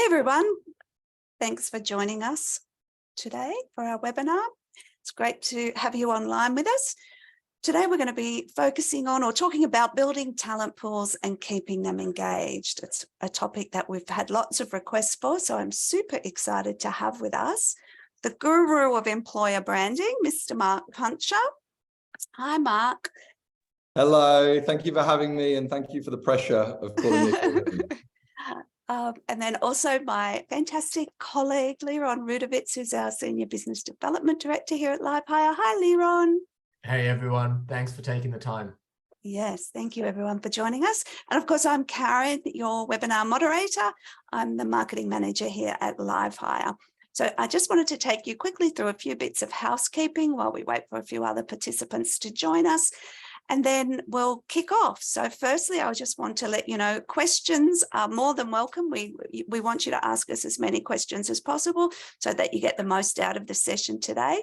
Hey everyone, thanks for joining us today for our webinar. It's great to have you online with us. Today we're going to be focusing on or talking about building talent pools and keeping them engaged. It's a topic that we've had lots of requests for, so I'm super excited to have with us the guru of employer branding, Mr. Mark Puncher. Hi, Mark. Hello, thank you for having me and thank you for the pressure of calling me. And then also my fantastic colleague, Liron Rudovitz, who's our Senior Business Development Director here at LiveHire. Hi, Liron. Hey, everyone. Thanks for taking the time. Yes, thank you, everyone, for joining us. And of course, I'm Karen, your webinar moderator. I'm the Marketing Manager here at LiveHire. So I just wanted to take you quickly through a few bits of housekeeping while we wait for a few other participants to join us. And then we'll kick off. So firstly, I just want to let you know, questions are more than welcome. We want you to ask us as many questions as possible so that you get the most out of the session today.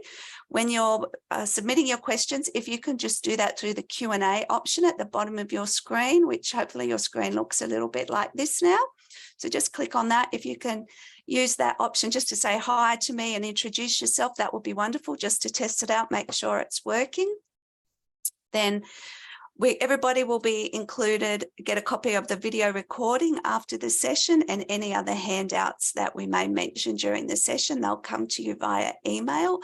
When you're submitting your questions, if you can just do that through the Q&A option at the bottom of your screen, which hopefully your screen looks a little bit like this now. So just click on that. If you can use that option just to say hi to me and introduce yourself, that would be wonderful, just to test it out, make sure it's working. Then everybody will be included, get a copy of the video recording after the session, and any other handouts that we may mention during the session, they'll come to you via email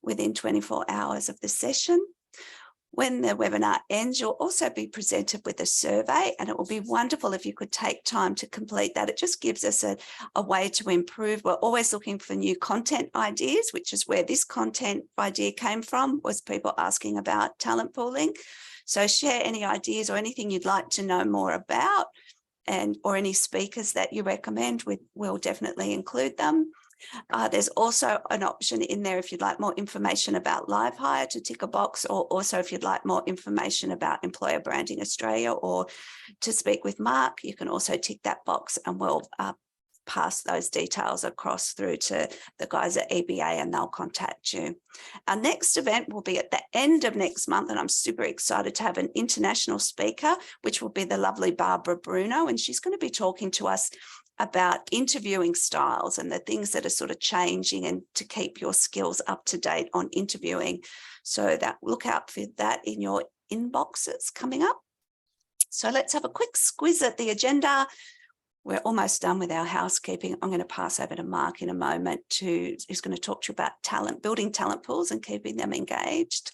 within 24 hours of the session. When the webinar ends, you'll also be presented with a survey, and it will be wonderful if you could take time to complete that. It just gives us a way to improve. We're always looking for new content ideas, which is where this content idea came from, was people asking about talent pooling. So share any ideas or anything you'd like to know more about, or any speakers that you recommend. We'll definitely include them. There's also an option in there if you'd like more information about LiveHire to tick a box, or also if you'd like more information about Employer Branding Australia or to speak with Mark, you can also tick that box, and we'll pass those details across through to the guys at EBA and they'll contact you. Our next event will be at the end of next month, and I'm super excited to have an international speaker, which will be the lovely Barbara Bruno, and she's going to be talking to us about interviewing styles and the things that are sort of changing, and to keep your skills up to date on interviewing. So that, look out for that in your inboxes coming up. So let's have a quick squiz at the agenda. We're almost done with our housekeeping. I'm going to pass over to Mark in a moment, who's going to talk to you about building talent pools and keeping them engaged.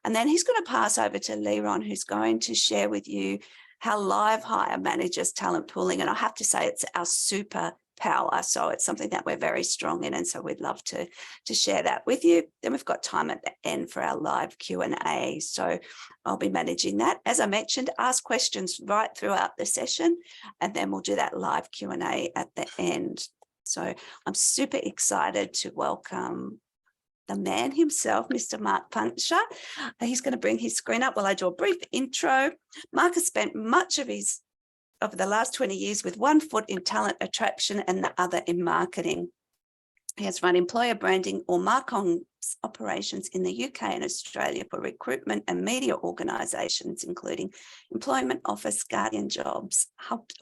And then he's going to pass over to Liron, who's going to share with you how LiveHire manages talent pooling. And I have to say, it's our superpower. So it's something that we're very strong in. And so we'd love to share that with you. Then we've got time at the end for our live Q&A. So I'll be managing that. As I mentioned, ask questions right throughout the session, and then we'll do that live Q&A at the end. So I'm super excited to welcome the man himself, Mr. Mark Puncher. He's going to bring his screen up while I do a brief intro. Mark has spent much of the last 20 years with one foot in talent attraction and the other in marketing. He has run employer branding or marketing operations in the UK and Australia for recruitment and media organisations, including Employment Office, Guardian Jobs,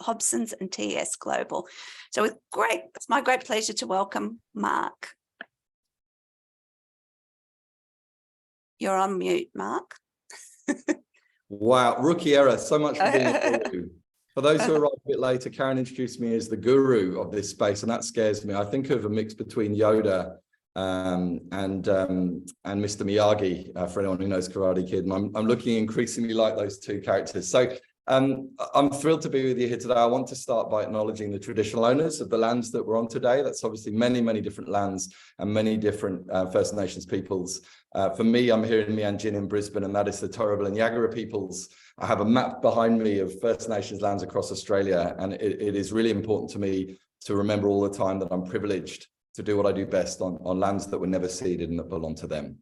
Hobsons and TS Global. So it's my great pleasure to welcome Mark. You're on mute, Mark. Wow, rookie error. So much for being a guru. For those who arrived a bit later, Karen introduced me as the guru of this space, and that scares me. I think of a mix between Yoda and Mr. Miyagi, for anyone who knows Karate Kid. And I'm looking increasingly like those two characters. So I'm thrilled to be with you here today. I want to start by acknowledging the traditional owners of the lands that we're on today. That's obviously many, many different lands and many different First Nations peoples. For me, I'm here in Mianjin in Brisbane, and that is the Turrbal and Yagara peoples. I have a map behind me of First Nations lands across Australia, and it is really important to me to remember all the time that I'm privileged to do what I do best on lands that were never ceded and that belong to them.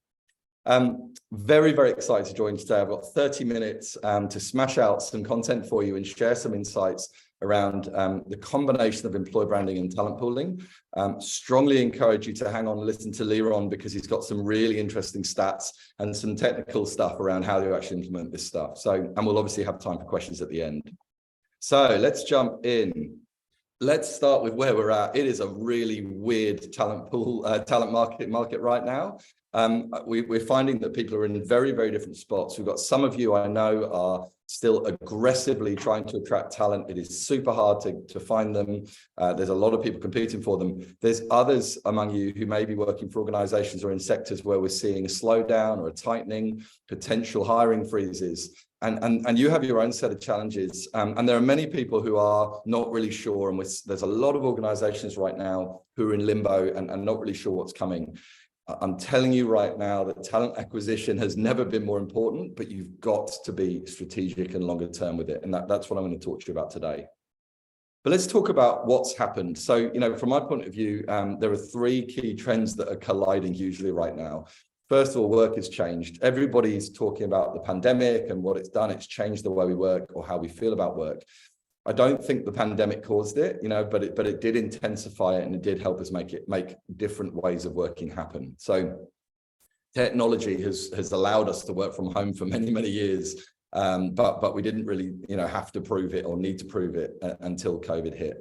Very, very excited to join today. I've got 30 minutes to smash out some content for you and share some insights around the combination of employer branding and talent pooling. Strongly encourage you to hang on and listen to Liron, because he's got some really interesting stats and some technical stuff around how you actually implement this stuff. And we'll obviously have time for questions at the end. So let's jump in. let's start with where we're at. It is a really weird talent pool, talent market right now. We're finding that people are in very, very different spots. We've got some of you I know are still aggressively trying to attract talent. It is super hard to find them. There's a lot of people competing for them. There's others among you who may be working for organizations or in sectors where we're seeing a slowdown or a tightening, potential hiring freezes. And you have your own set of challenges. And there are many people who are not really sure. And there's a lot of organizations right now who are in limbo and not really sure what's coming. I'm telling you right now that talent acquisition has never been more important, but you've got to be strategic and longer term with it. And that's what I'm going to talk to you about today. But let's talk about what's happened. So, from my point of view, there are three key trends that are colliding hugely right now. First of all, work has changed. Everybody's talking about the pandemic and what it's done. It's changed the way we work or how we feel about work. I don't think the pandemic caused it, but it did intensify it, and it did help us make different ways of working happen. So technology has allowed us to work from home for many, many years, but we didn't really have to prove it or need to prove it until COVID hit.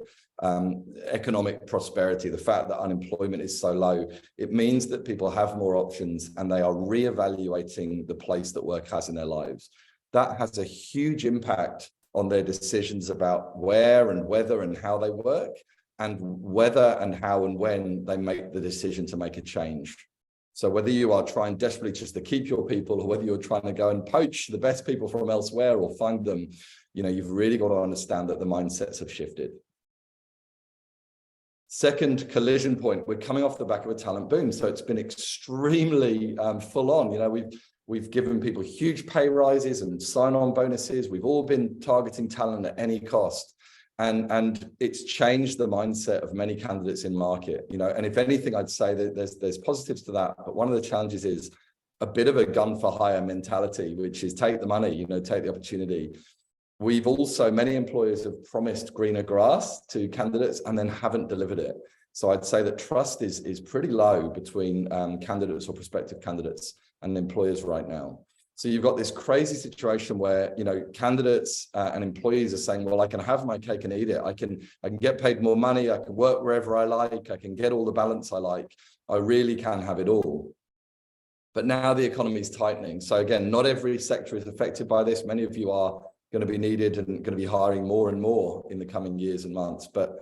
Economic prosperity, the fact that unemployment is so low, it means that people have more options and they are reevaluating the place that work has in their lives. That has a huge impact on their decisions about where and whether and how they work, and whether and how and when they make the decision to make a change. So whether you are trying desperately just to keep your people, or whether you're trying to go and poach the best people from elsewhere or find them, you've really got to understand that the mindsets have shifted. Second collision point, we're coming off the back of a talent boom. So it's been extremely full on. We've given people huge pay rises and sign-on bonuses. We've all been targeting talent at any cost. And it's changed the mindset of many candidates in market, and if anything, I'd say that there's positives to that. But one of the challenges is a bit of a gun for hire mentality, which is take the money, take the opportunity. We've also, many employers have promised greener grass to candidates and then haven't delivered it. So I'd say that trust is pretty low between candidates or prospective candidates and employers right now. So you've got this crazy situation where, candidates and employees are saying, well, I can have my cake and eat it. I can get paid more money. I can work wherever I like. I can get all the balance I like. I really can have it all. But now the economy is tightening. So again, not every sector is affected by this. Many of you are going to be needed and going to be hiring more and more in the coming years and months. But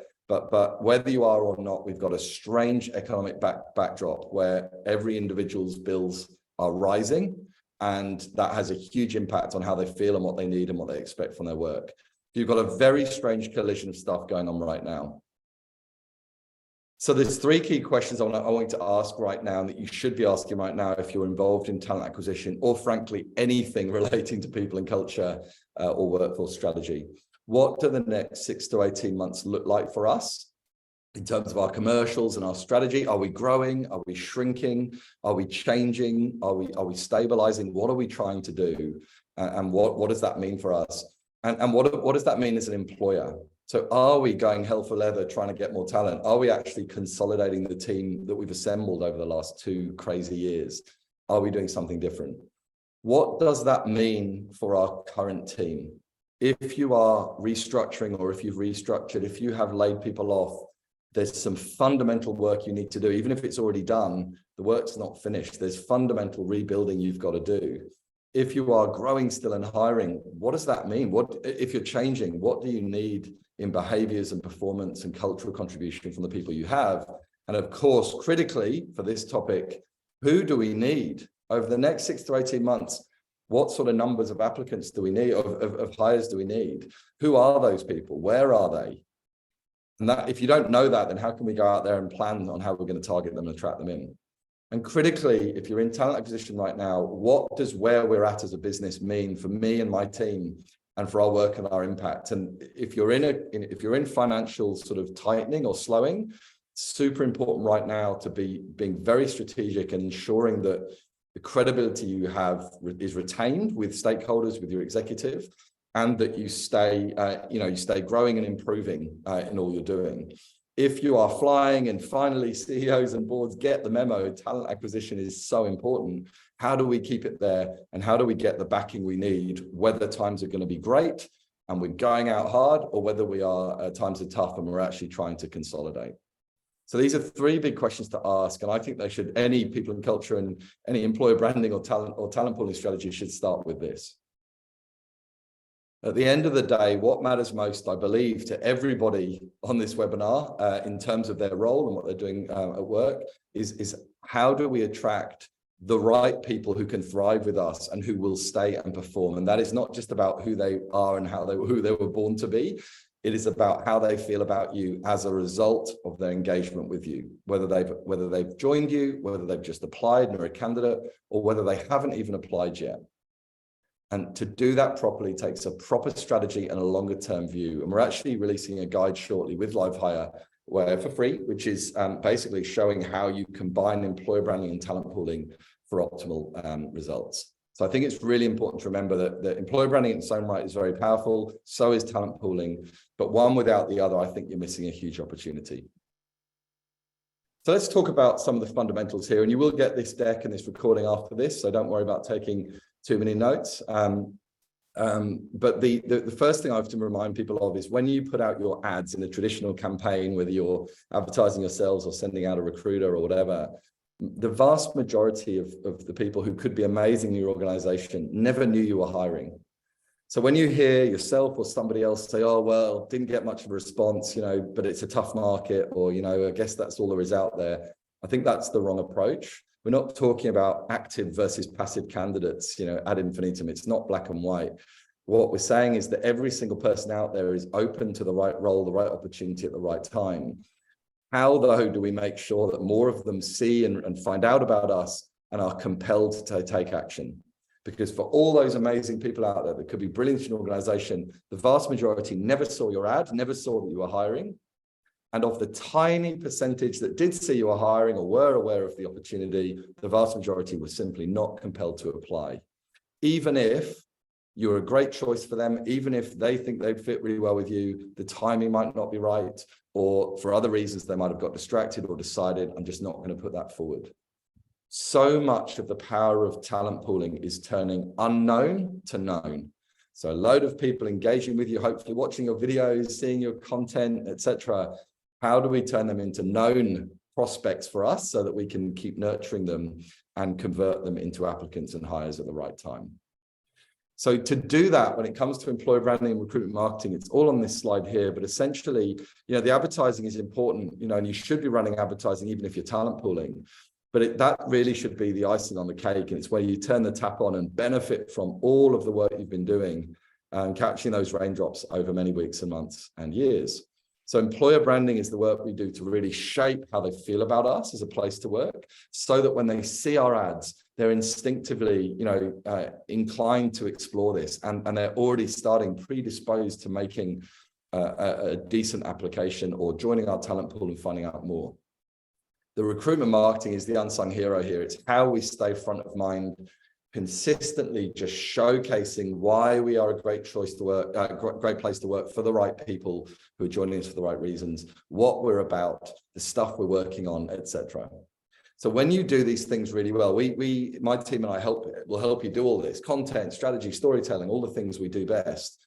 whether you are or not, we've got a strange economic backdrop where every individual's bills are rising, and that has a huge impact on how they feel and what they need and what they expect from their work. You've got a very strange collision of stuff going on right now. So there's three key questions I want to ask right now, and that you should be asking right now if you're involved in talent acquisition or frankly anything relating to people and culture or workforce strategy. What do the next 6 to 18 months look like for us in terms of our commercials and our strategy? Are we growing? Are we shrinking? Are we changing? Are we stabilizing? What are we trying to do? And what does that mean for us? And what does that mean as an employer? So are we going hell for leather trying to get more talent? Are we actually consolidating the team that we've assembled over the last 2 crazy years? Are we doing something different? What does that mean for our current team? If you are restructuring, or if you've restructured, if you have laid people off, there's some fundamental work you need to do. Even if it's already done, the work's not finished. There's fundamental rebuilding you've got to do. If you are growing still and hiring, what does that mean? If you're changing, what do you need in behaviors and performance and cultural contribution from the people you have? And of course, critically for this topic, who do we need over the next 6 to 18 months? What sort of numbers of applicants do we need, of hires do we need? Who are those people? Where are they? And that, if you don't know that, then how can we go out there and plan on how we're going to target them and attract them in? And critically, if you're in talent acquisition right now, what does where we're at as a business mean for me and my team and for our work and our impact? And if you're in financial sort of tightening or slowing, super important right now to be being very strategic and ensuring that the credibility you have is retained with stakeholders, with your executive, and that you stay growing and improving in all you're doing. If you are flying, and finally CEOs and boards get the memo, talent acquisition is so important. How do we keep it there? And how do we get the backing we need, whether times are going to be great and we're going out hard, or whether we are times are tough and we're actually trying to consolidate. So these are three big questions to ask, and I think they should, any people in culture and any employer branding or talent pooling strategy should start with this. At the end of the day, what matters most, I believe, to everybody on this webinar in terms of their role and what they're doing at work is how do we attract the right people who can thrive with us and who will stay and perform. And that is not just about who they are and who they were born to be. It is about how they feel about you as a result of their engagement with you, whether they've joined you, whether they've just applied and are a candidate, or whether they haven't even applied yet. And to do that properly takes a proper strategy and a longer term view. And we're actually releasing a guide shortly with LiveHire, where for free, which is basically showing how you combine employer branding and talent pooling for optimal results. So I think it's really important to remember that employer branding in its own right is very powerful. So is talent pooling, but one without the other, I think you're missing a huge opportunity. So let's talk about some of the fundamentals here, and you will get this deck and this recording after this, so don't worry about taking too many notes. But the first thing I have to remind people of is when you put out your ads in a traditional campaign, whether you're advertising yourselves or sending out a recruiter or whatever, the vast majority of the people who could be amazing in your organization never knew you were hiring. So when you hear yourself or somebody else say, oh, well, didn't get much of a response, but it's a tough market, or, I guess that's all there is out there, I think that's the wrong approach. We're not talking about active versus passive candidates, ad infinitum. It's not black and white. What we're saying is that every single person out there is open to the right role, the right opportunity at the right time. How, though, do we make sure that more of them see and find out about us and are compelled to take action? Because for all those amazing people out there that could be brilliant in your organization, the vast majority never saw your ad, never saw that you were hiring. And of the tiny percentage that did see you were hiring or were aware of the opportunity, the vast majority were simply not compelled to apply. Even if you're a great choice for them, even if they think they fit really well with you, the timing might not be right, or for other reasons, they might have got distracted or decided, I'm just not going to put that forward. So much of the power of talent pooling is turning unknown to known. So a load of people engaging with you, hopefully watching your videos, seeing your content, etc. How do we turn them into known prospects for us so that we can keep nurturing them and convert them into applicants and hires at the right time? So to do that, when it comes to employer branding and recruitment marketing, it's all on this slide here, but essentially, the advertising is important, and you should be running advertising even if you're talent pooling, but that really should be the icing on the cake. And it's where you turn the tap on and benefit from all of the work you've been doing and catching those raindrops over many weeks and months and years. So employer branding is the work we do to really shape how they feel about us as a place to work, so that when they see our ads, they're instinctively, inclined to explore this, and they're already starting predisposed to making a decent application or joining our talent pool and finding out more. The recruitment marketing is the unsung hero here. It's how we stay front of mind, consistently just showcasing why we are a great choice to work, great place to work for the right people who are joining us for the right reasons, what we're about, the stuff we're working on, etc. So when you do these things really well, my team and I will help you do all this: content, strategy, storytelling, all the things we do best.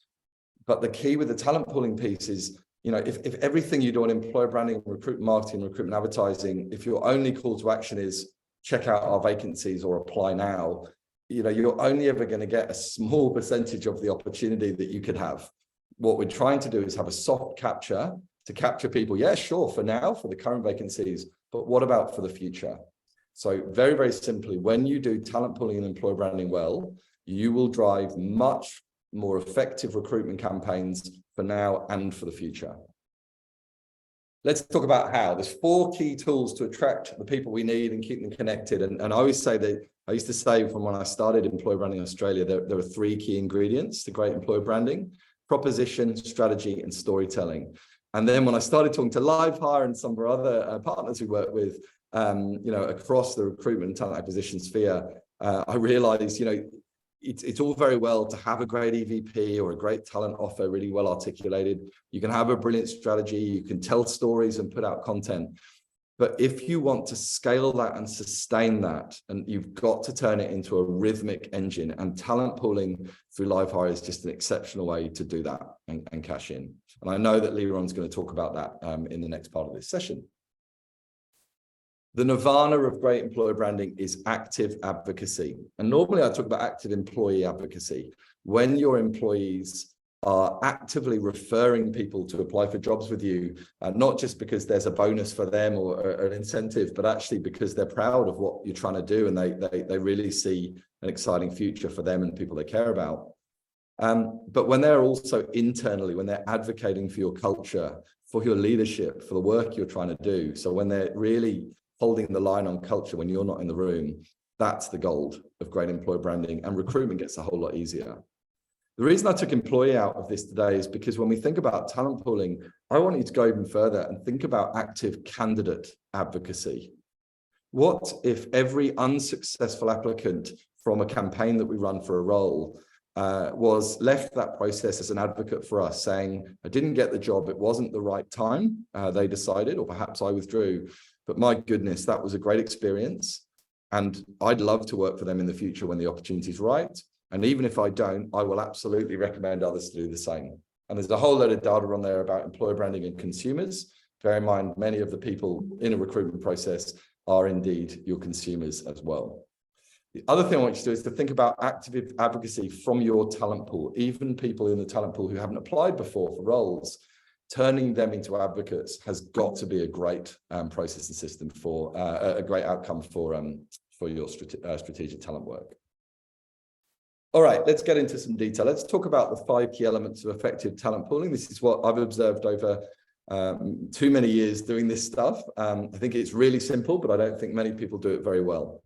But the key with the talent pooling piece is, if everything you do on employer branding, recruitment marketing, recruitment advertising, if your only call to action is check out our vacancies or apply now, you're only ever going to get a small percentage of the opportunity that you could have. What we're trying to do is have a soft capture to capture people. Yeah, sure, for now, for the current vacancies, but what about for the future? So very, very simply, when you do talent pooling and employer branding well, you will drive much more effective recruitment campaigns for now and for the future. Let's talk about how. There's 4 key tools to attract the people we need and keep them connected. And I always say that, I used to say from when I started employer branding in Australia, there are 3 key ingredients to great employer branding: proposition, strategy, and storytelling. And then when I started talking to LiveHire and some of our other partners we work with, across the recruitment and talent acquisition sphere, I realized, it's all very well to have a great EVP or a great talent offer really well articulated. You can have a brilliant strategy, you can tell stories and put out content. But if you want to scale that and sustain that, and you've got to turn it into a rhythmic engine, and talent pooling through LiveHire is just an exceptional way to do that and cash in. And I know that Leron's going to talk about that in the next part of this session. The nirvana of great employer branding is active advocacy. And normally I talk about active employee advocacy. When your employees are actively referring people to apply for jobs with you, not just because there's a bonus for them or an incentive, but actually because they're proud of what you're trying to do, and they really see an exciting future for them and people they care about. But when they're also internally, when they're advocating for your culture, for your leadership, for the work you're trying to do, so when they're really holding the line on culture when you're not in the room, that's the gold of great employer branding, and recruitment gets a whole lot easier. The reason I took employee out of this today is because when we think about talent pooling, I want you to go even further and think about active candidate advocacy. What if every unsuccessful applicant from a campaign that we run for a role was left that process as an advocate for us, saying, I didn't get the job, it wasn't the right time, they decided, or perhaps I withdrew, but my goodness, that was a great experience. And I'd love to work for them in the future when the opportunity is right. And even if I don't, I will absolutely recommend others to do the same. And there's a whole load of data on there about employer branding and consumers. Bear in mind, many of the people in a recruitment process are indeed your consumers as well. The other thing I want you to do is to think about active advocacy from your talent pool, even people in the talent pool who haven't applied before for roles. Turning them into advocates has got to be a great process and system for a great outcome for your strategic talent work. All right, let's get into some detail. Let's talk about the 5 key elements of effective talent pooling. This is what I've observed over too many years doing this stuff. I think it's really simple, but I don't think many people do it very well.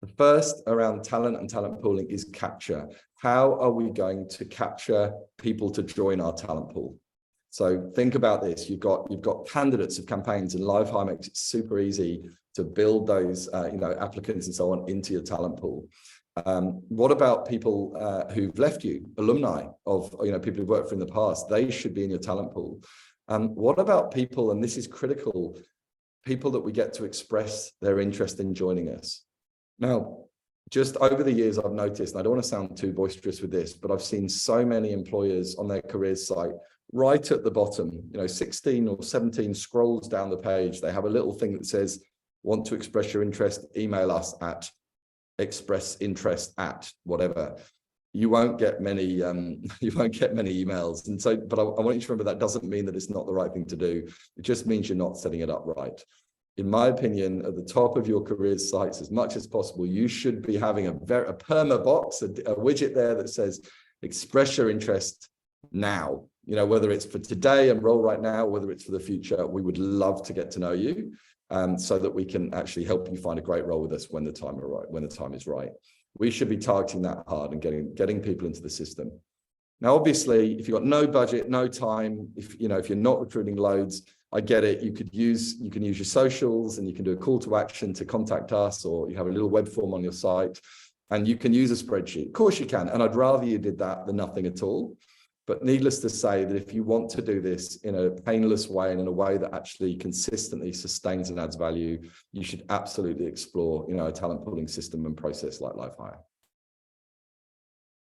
The first around talent and talent pooling is capture. How are we going to capture people to join our talent pool? So think about this. You've got candidates of campaigns, and LiveHire makes it super easy to build those applicants and so on into your talent pool. What about people who've left you, alumni of people who've worked for in the past? They should be in your talent pool. What about people, and this is critical, people that we get to express their interest in joining us? Now, just over the years, I've noticed, and I don't want to sound too boisterous with this, but I've seen so many employers on their careers site, right at the bottom, 16 or 17 scrolls down the page, they have a little thing that says, want to express your interest, email us at expressinterest at whatever. You won't get many emails. And so, but I want you to remember that doesn't mean that it's not the right thing to do. It just means you're not setting it up right. In my opinion, at the top of your careers sites, as much as possible, you should be having a perma box, a widget there that says, express your interest now. Whether it's for today and role right now, whether it's for the future, we would love to get to know you, so that we can actually help you find a great role with us when the time is right. We should be targeting that hard and getting people into the system. Now, obviously, if you've got no budget, no time, if you're not recruiting loads, I get it. You can use your socials, and you can do a call to action to contact us, or you have a little web form on your site, and you can use a spreadsheet. Of course you can, and I'd rather you did that than nothing at all. But needless to say that if you want to do this in a painless way and in a way that actually consistently sustains and adds value, you should absolutely explore, a talent pooling system and process like LiveHire.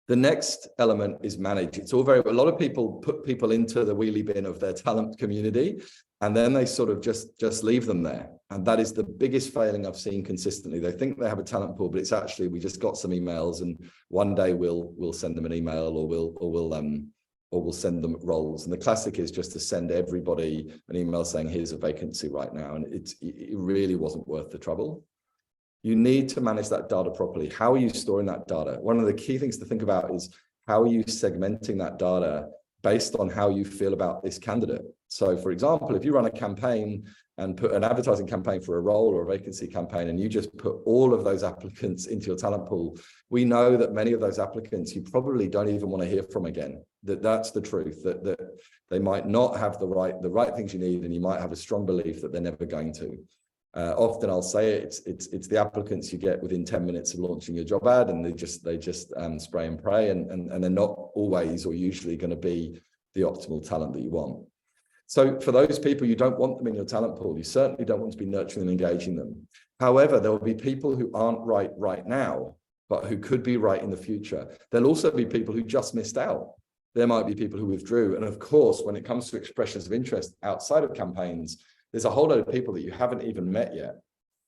The next element is manage. It's all a lot of people put people into the wheelie bin of their talent community, and then they sort of just leave them there. And that is the biggest failing I've seen consistently. They think they have a talent pool, but it's actually, we just got some emails, and one day we'll send them an email, or we'll send them roles. And the classic is just to send everybody an email saying, here's a vacancy right now. And it really wasn't worth the trouble. You need to manage that data properly. How are you storing that data? One of the key things to think about is, how are you segmenting that data based on how you feel about this candidate? So for example, if you run a campaign and put an advertising campaign for a role or a vacancy campaign, and you just put all of those applicants into your talent pool, we know that many of those applicants you probably don't even want to hear from again. That's the truth, that they might not have the right things you need, and you might have a strong belief that they're never going to. Often I'll say it's the applicants you get within 10 minutes of launching your job ad, and they just spray and pray, and they're not always or usually going to be the optimal talent that you want. So for those people, you don't want them in your talent pool. You certainly don't want to be nurturing and engaging them. However, there will be people who aren't right now, but who could be right in the future. There'll also be people who just missed out. There might be people who withdrew. And of course, when it comes to expressions of interest outside of campaigns, there's a whole load of people that you haven't even met yet.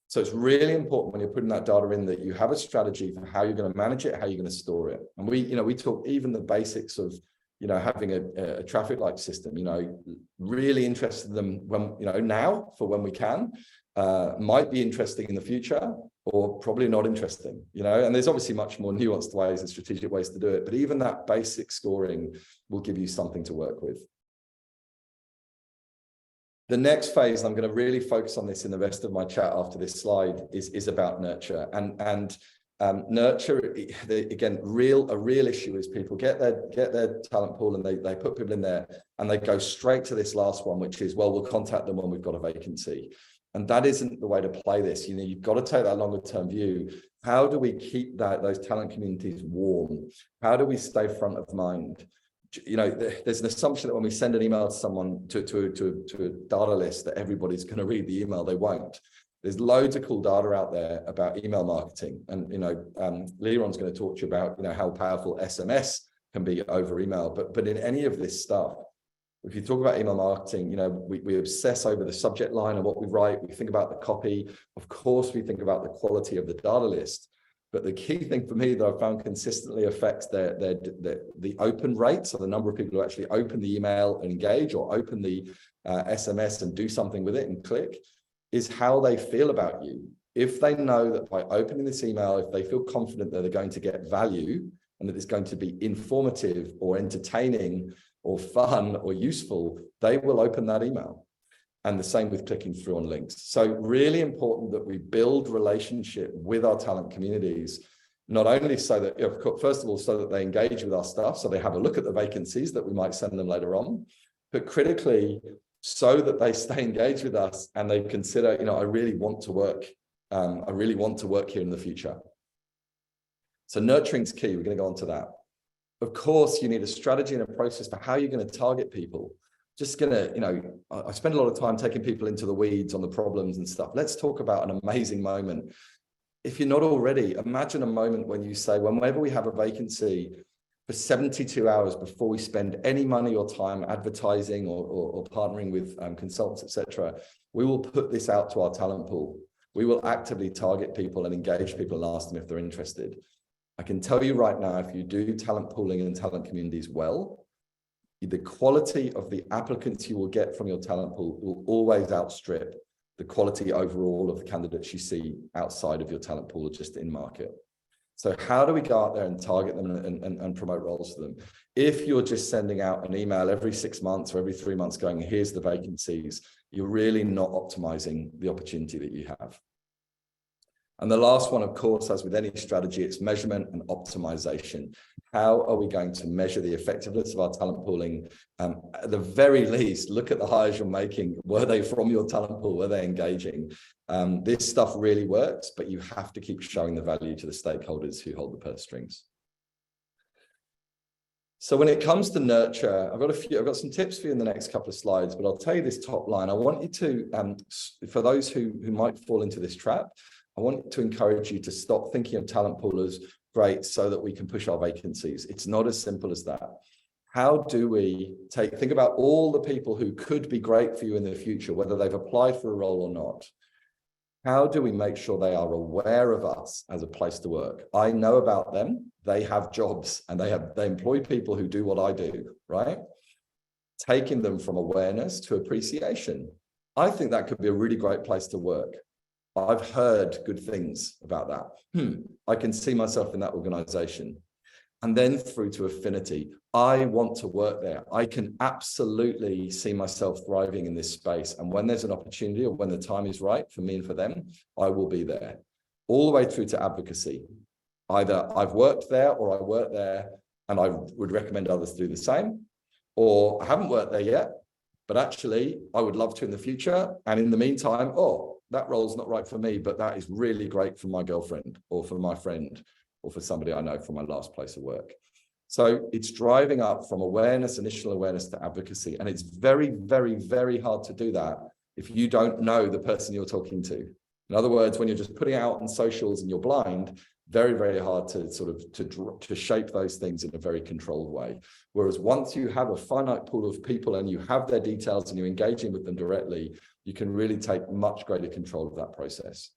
So it's really important when you're putting that data in that you have a strategy for how you're going to manage it, how you're going to store it. And we talk even the basics of, having a traffic light system, really interested in them when, now for when we can, might be interesting in the future, or probably not interesting, and there's obviously much more nuanced ways and strategic ways to do it. But even that basic scoring will give you something to work with. The next phase, I'm going to really focus on this in the rest of my chat after this slide, is about nurture. And nurture, again, a real issue is people get their talent pool and they put people in there and they go straight to this last one, which is, well, we'll contact them when we've got a vacancy. And that isn't the way to play this. You've got to take that longer term view. How do we keep those talent communities warm? How do we stay front of mind? There's an assumption that when we send an email to someone to a data list that everybody's going to read the email. They won't. There's loads of cool data out there about email marketing, and Leron's going to talk to you about how powerful SMS can be over email. But in any of this stuff, if you talk about email marketing, we obsess over the subject line and what we write. We think about the copy. Of course, we think about the quality of the data list. But the key thing for me that I've found consistently affects the open rate, so the number of people who actually open the email and engage, or open the SMS and do something with it and click, is how they feel about you. If they know that by opening this email, if they feel confident that they're going to get value and that it's going to be informative or entertaining or fun or useful, they will open that email. And the same with clicking through on links. So really important that we build relationship with our talent communities, not only so that, first of all, so that they engage with our stuff, so they have a look at the vacancies that we might send them later on, but critically, so that they stay engaged with us and they consider, I really want to work. I really want to work here in the future. So nurturing is key. We're going to go on to that. Of course, you need a strategy and a process for how you're going to target people. Just going to, I spend a lot of time taking people into the weeds on the problems and stuff. Let's talk about an amazing moment. If you're not already, imagine a moment when you say, whenever we have a vacancy, for 72 hours before we spend any money or time advertising or partnering with consultants, etc., we will put this out to our talent pool. We will actively target people and engage people and ask them if they're interested. I can tell you right now, if you do talent pooling and talent communities well, the quality of the applicants you will get from your talent pool will always outstrip the quality overall of the candidates you see outside of your talent pool or just in market. So how do we go out there and target them and promote roles to them? If you're just sending out an email every 6 months or every 3 months going, here's the vacancies, you're really not optimizing the opportunity that you have. And the last one, of course, as with any strategy, it's measurement and optimization. How are we going to measure the effectiveness of our talent pooling? At the very least, look at the hires you're making. Were they from your talent pool? Were they engaging? This stuff really works, but you have to keep showing the value to the stakeholders who hold the purse strings. So when it comes to nurture, I've got some tips for you in the next couple of slides, but I'll tell you this top line. I want you to, for those who might fall into this trap, I want to encourage you to stop thinking of talent pool as great so that we can push our vacancies. It's not as simple as that. How do we think about all the people who could be great for you in the future, whether they've applied for a role or not? How do we make sure they are aware of us as a place to work? I know about them. They have jobs and they employ people who do what I do, right? Taking them from awareness to appreciation. I think that could be a really great place to work. I've heard good things about that. I can see myself in that organization. And then through to affinity. I want to work there. I can absolutely see myself thriving in this space. And when there's an opportunity or when the time is right for me and for them, I will be there. All the way through to advocacy. Either I've worked there or I work there and I would recommend others do the same, or I haven't worked there yet, but actually I would love to in the future. And in the meantime, that role's not right for me, but that is really great for my girlfriend or for my friend or for somebody I know from my last place of work. So it's driving up from awareness, initial awareness, to advocacy. And it's very, very, very hard to do that if you don't know the person you're talking to. In other words, when you're just putting out on socials and you're blind, very, very hard to sort of to shape those things in a very controlled way. Whereas once you have a finite pool of people and you have their details and you're engaging with them directly, you can really take much greater control of that process.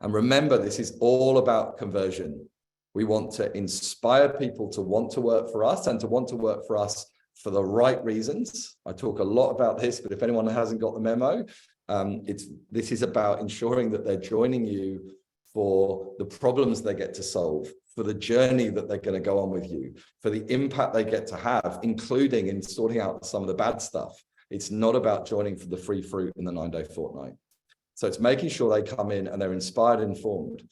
And remember, this is all about conversion. We want to inspire people to want to work for us and to want to work for us for the right reasons. I talk a lot about this, but if anyone hasn't got the memo, this is about ensuring that they're joining you for the problems they get to solve, for the journey that they're going to go on with you, for the impact they get to have, including in sorting out some of the bad stuff. It's not about joining for the free fruit in the 9-day fortnight. So it's making sure they come in and they're inspired and informed.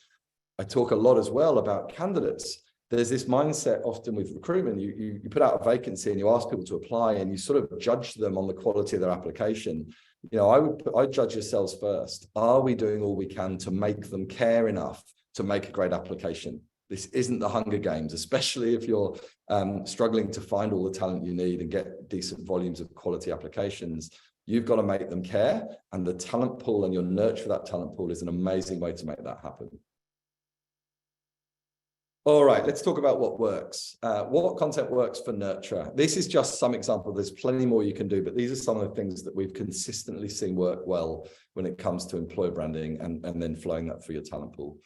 I talk a lot as well about candidates. There's this mindset often with recruitment. You put out a vacancy and you ask people to apply and you sort of judge them on the quality of their application. You know, I'd judge yourselves first. Are we doing all we can to make them care enough to make a great application? This isn't the Hunger Games, especially if you're struggling to find all the talent you need and get decent volumes of quality applications. You've got to make them care, and the talent pool and your nurture for that talent pool is an amazing way to make that happen. All right, let's talk about what works. What content works for nurture? This is just some example. There's plenty more you can do, but these are some of the things that we've consistently seen work well when it comes to employer branding and then flowing that through your talent pool.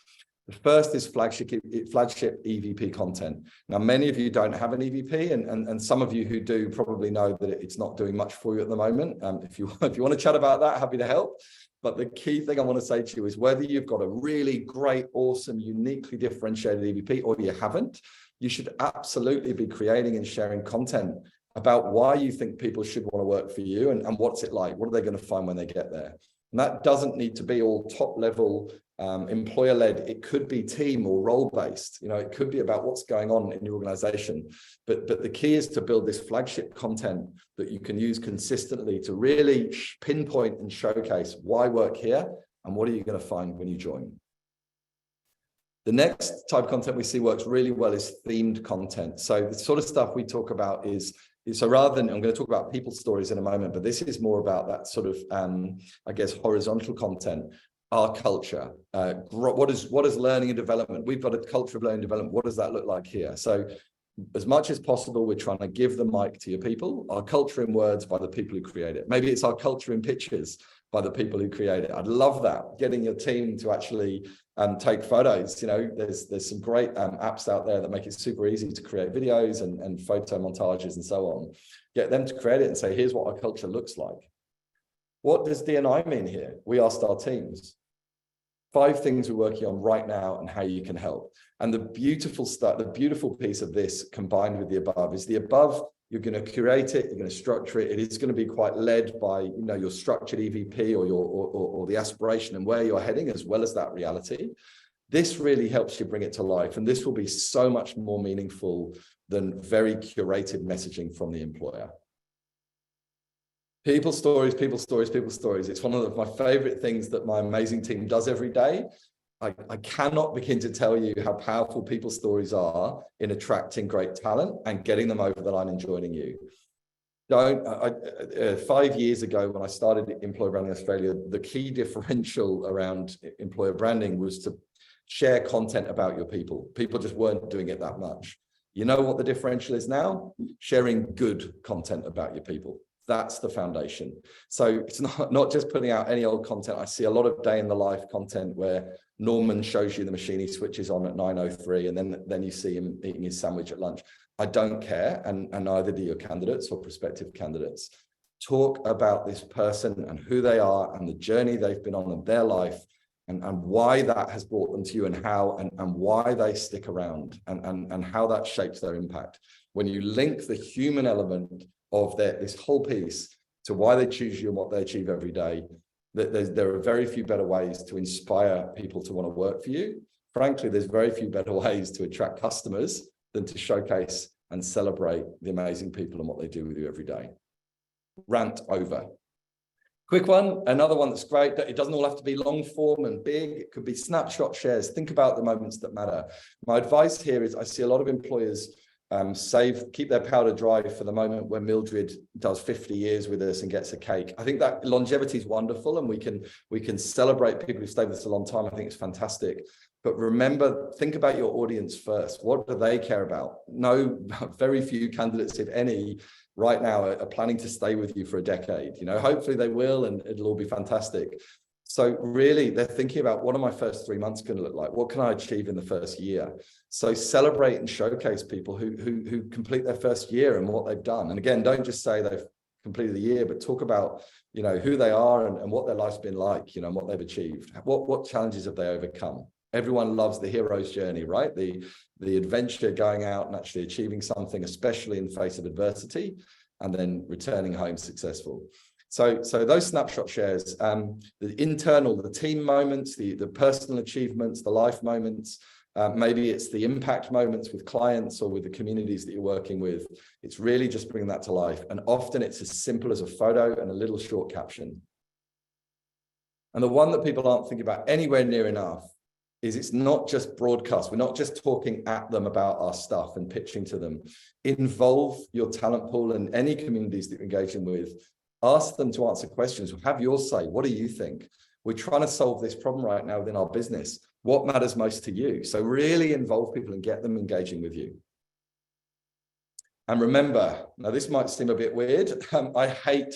The first is flagship EVP content. Now, many of you don't have an EVP, and some of you who do probably know that it's not doing much for you at the moment. If you want to chat about that, happy to help. But the key thing I want to say to you is whether you've got a really great, awesome, uniquely differentiated EVP or you haven't, you should absolutely be creating and sharing content about why you think people should want to work for you and what's it like. What are they going to find when they get there? And that doesn't need to be all top level employer-led. It could be team or role-based. You know, it could be about what's going on in your organization. But the key is to build this flagship content that you can use consistently to really pinpoint and showcase why work here and what are you going to find when you join. The next type of content we see works really well is themed content. So the sort of stuff we talk about is so rather than, I'm going to talk about people stories in a moment, but this is more about that sort of, I guess, horizontal content. Our culture, what is learning and development? We've got a culture of learning and development. What does that look like here? So as much as possible, we're trying to give the mic to your people, our culture in words by the people who create it. Maybe it's our culture in pictures by the people who create it. I'd love that, getting your team to actually take photos. You know, there's some great apps out there that make it super easy to create videos and photo montages and so on. Get them to create it and say, here's what our culture looks like. What does D&I mean here? We asked our teams 5 things we're working on right now and how you can help. And the beautiful stuff, the beautiful piece of this combined with the above is the above, you're going to curate it, you're going to structure it. It is going to be quite led by, you know, your structured EVP or the aspiration and where you're heading, as well as that reality. This really helps you bring it to life. And this will be so much more meaningful than very curated messaging from the employer. People stories, people stories, people stories. It's one of my favorite things that my amazing team does every day. I cannot begin to tell you how powerful people stories are in attracting great talent and getting them over the line and joining you. 5 years ago, when I started Employer Branding Australia, the key differential around employer branding was to share content about your people. People just weren't doing it that much. You know what the differential is now? Sharing good content about your people. That's the foundation. So it's not just putting out any old content. I see a lot of day in the life content where Norman shows you the machine he switches on at 9:03 and then you see him eating his sandwich at lunch. I don't care, and neither do your candidates or prospective candidates. Talk about this person and who they are and the journey they've been on in their life and why that has brought them to you and how and why they stick around and how that shapes their impact. When you link the human element of this whole piece to why they choose you and what they achieve every day, there are very few better ways to inspire people to want to work for you. Frankly, there's very few better ways to attract customers than to showcase and celebrate the amazing people and what they do with you every day. Rant over. Quick one, another one that's great, that it doesn't all have to be long form and big. It could be snapshot shares. Think about the moments that matter. My advice here is I see a lot of employers keep their powder dry for the moment when Mildred does 50 years with us and gets a cake. I think that longevity is wonderful, and we can celebrate people who stay with us a long time. I think it's fantastic. But remember, think about your audience first. What do they care about? No, very few candidates, if any, right now are planning to stay with you for a decade. You know, hopefully they will, and it'll all be fantastic. So really, they're thinking about, what are my first 3 months going to look like? What can I achieve in the first year? So celebrate and showcase people who complete their first year and what they've done. And again, don't just say they've completed the year, but talk about, you know, who they are and what their life's been like, you know, and what they've achieved. What challenges have they overcome? Everyone loves the hero's journey, right? The adventure, going out and actually achieving something, especially in the face of adversity, and then returning home successful. So those snapshot shares, the internal, the team moments, the personal achievements, the life moments, maybe it's the impact moments with clients or with the communities that you're working with. It's really just bringing that to life. And often it's as simple as a photo and a little short caption. And the one that people aren't thinking about anywhere near enough is it's not just broadcast. We're not just talking at them about our stuff and pitching to them. Involve your talent pool and any communities that you're engaging with. Ask them to answer questions. Have your say. What do you think? We're trying to solve this problem right now within our business. What matters most to you? So really involve people and get them engaging with you. And remember, now this might seem a bit weird. I hate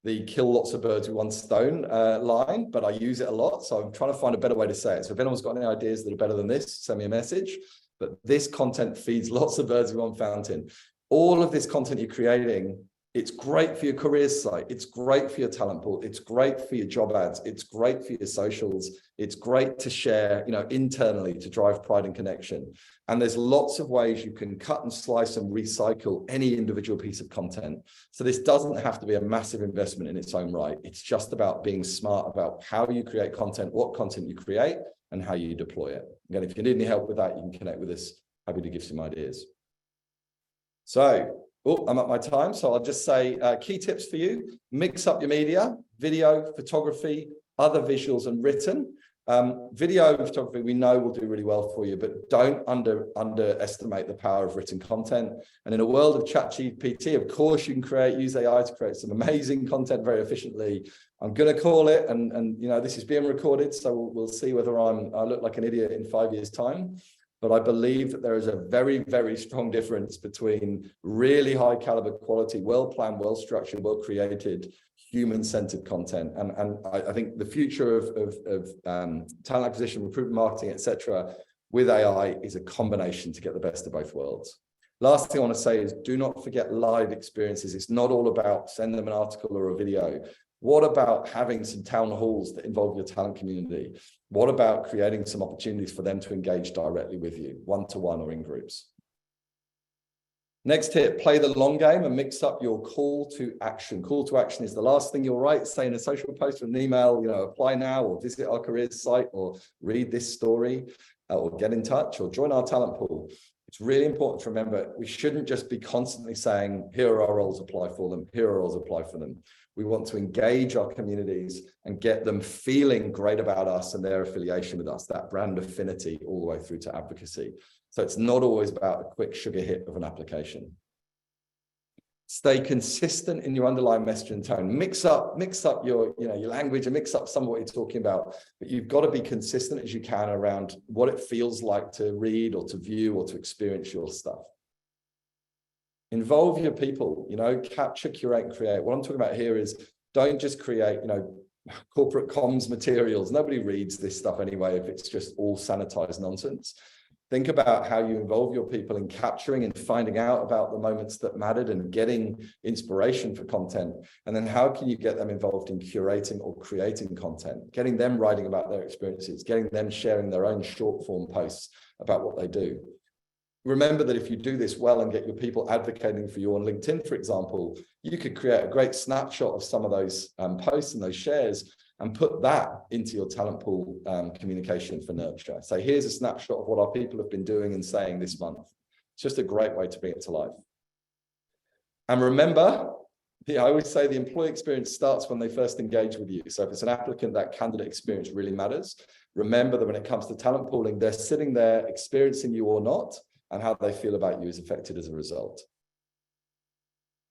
the kill lots of birds with one stone line, but I use it a lot. So I'm trying to find a better way to say it. So if anyone's got any ideas that are better than this, send me a message. But this content feeds lots of birds with one fountain. All of this content you're creating, it's great for your careers site. It's great for your talent pool. It's great for your job ads. It's great for your socials. It's great to share, you know, internally to drive pride and connection. And there's lots of ways you can cut and slice and recycle any individual piece of content. So this doesn't have to be a massive investment in its own right. It's just about being smart about how you create content, what content you create, and how you deploy it. Again, if you need any help with that, you can connect with us. Happy to give some ideas. So, I'm at my time, so I'll just say key tips for you. Mix up your media, video, photography, other visuals, and written. Video and photography we know will do really well for you, but don't underestimate the power of written content. And in a world of ChatGPT, of course, you can use AI to create some amazing content very efficiently. I'm going to call it, and you know, this is being recorded, so we'll see whether I look like an idiot in 5 years' time. But I believe that there is a very, very strong difference between really high caliber quality, well-planned, well-structured, well-created, human-centered content. And I think the future of talent acquisition, recruitment marketing, etc., with AI is a combination to get the best of both worlds. Last thing I want to say is do not forget live experiences. It's not all about send them an article or a video. What about having some town halls that involve your talent community? What about creating some opportunities for them to engage directly with you, one-to-one or in groups? Next tip, play the long game and mix up your call to action. Call to action is the last thing you'll write, say in a social post or an email, you know, apply now or visit our careers site or read this story or get in touch or join our talent pool. It's really important to remember we shouldn't just be constantly saying, here are our roles, apply for them, here are roles, apply for them. We want to engage our communities and get them feeling great about us and their affiliation with us, that brand affinity all the way through to advocacy. So it's not always about a quick sugar hit of an application. Stay consistent in your underlying message and tone. Mix up your language and mix up some of what you're talking about. But you've got to be consistent as you can around what it feels like to read or to view or to experience your stuff. Involve your people, capture, curate, and create. What I'm talking about here is don't just create, corporate comms materials. Nobody reads this stuff anyway if it's just all sanitized nonsense. Think about how you involve your people in capturing and finding out about the moments that mattered and getting inspiration for content. And then how can you get them involved in curating or creating content, getting them writing about their experiences, getting them sharing their own short form posts about what they do. Remember that if you do this well and get your people advocating for you on LinkedIn, for example, you could create a great snapshot of some of those posts and those shares and put that into your talent pool communication for nurture. So here's a snapshot of what our people have been doing and saying this month. It's just a great way to bring it to life. And remember, I always say the employee experience starts when they first engage with you. So if it's an applicant, that candidate experience really matters. Remember that when it comes to talent pooling, they're sitting there experiencing you or not, and how they feel about you is affected as a result.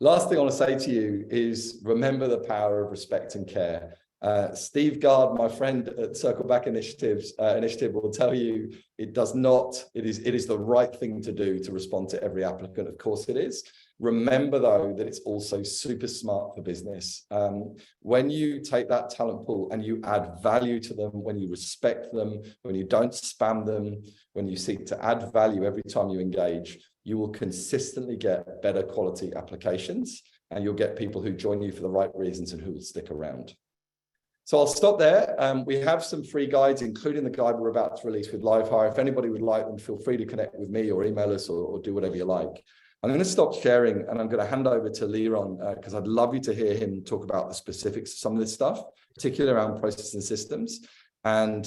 Last thing I want to say to you is remember the power of respect and care. Steve Gard, my friend at Circle Back Initiative will tell you it is the right thing to do to respond to every applicant. Of course it is. Remember though, that it's also super smart for business. When you take that talent pool and you add value to them, when you respect them, when you don't spam them, when you seek to add value every time you engage, you will consistently get better quality applications, and you'll get people who join you for the right reasons and who will stick around. So I'll stop there. We have some free guides, including the guide we're about to release with LiveHire. If anybody would like them, feel free to connect with me or email us or do whatever you like. I'm going to stop sharing and I'm going to hand over to Liron because I'd love you to hear him talk about the specifics of some of this stuff, particularly around processes and systems. And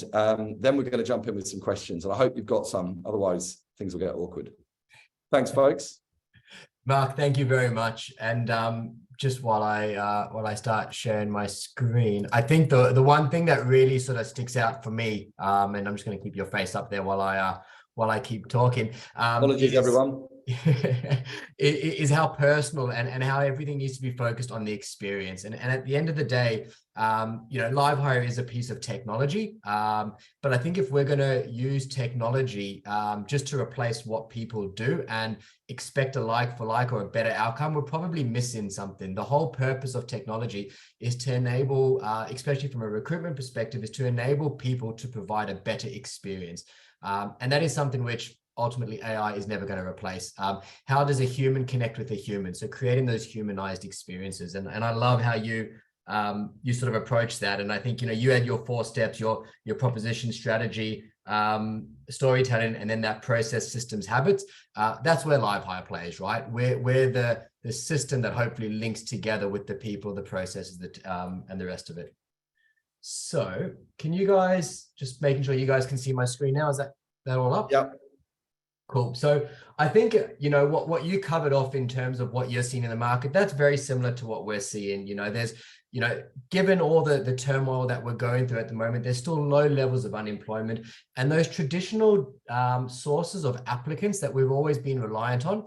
then we're going to jump in with some questions. And I hope you've got some, otherwise things will get awkward. Thanks, folks. Mark, thank you very much. And just while I start sharing my screen, I think the one thing that really sort of sticks out for me, and I'm just going to keep your face up there while I keep talking. Apologies, everyone. Is how personal and how everything needs to be focused on the experience. And at the end of the day, LiveHire is a piece of technology. But I think if we're going to use technology just to replace what people do and expect a like for like or a better outcome, we're probably missing something. The whole purpose of technology is to enable, especially from a recruitment perspective, is to enable people to provide a better experience. And that is something which ultimately AI is never going to replace. How does a human connect with a human? So creating those humanized experiences. And I love how you sort of approach that. And I think, you had your 4 steps, your proposition, strategy, storytelling, and then that process, systems, habits. That's where LiveHire plays, right? We're the system that hopefully links together with the people, the processes, and the rest of it. So can you guys, just making sure you guys can see my screen now, is that all up? Yep. Cool. So I think, what you covered off in terms of what you're seeing in the market, that's very similar to what we're seeing. There's, given all the turmoil that we're going through at the moment, there's still low levels of unemployment, and those traditional sources of applicants that we've always been reliant on,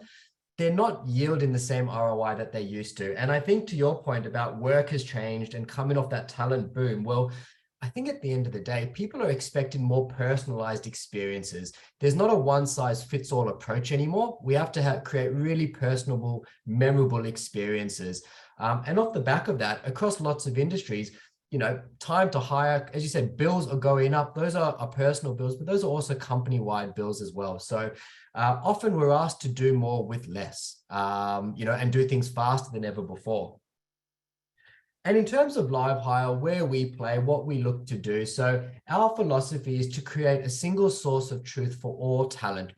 they're not yielding the same ROI that they used to. And I think to your point about work has changed and coming off that talent boom, well, I think at the end of the day, people are expecting more personalized experiences. There's not a one-size-fits-all approach anymore. We have to create really personable, memorable experiences. And off the back of that, across lots of industries, time to hire, as you said, bills are going up. Those are personal bills, but those are also company-wide bills as well. So often we're asked to do more with less, and do things faster than ever before. And in terms of LiveHire, where we play, what we look to do, so our philosophy is to create a single source of truth for all talent,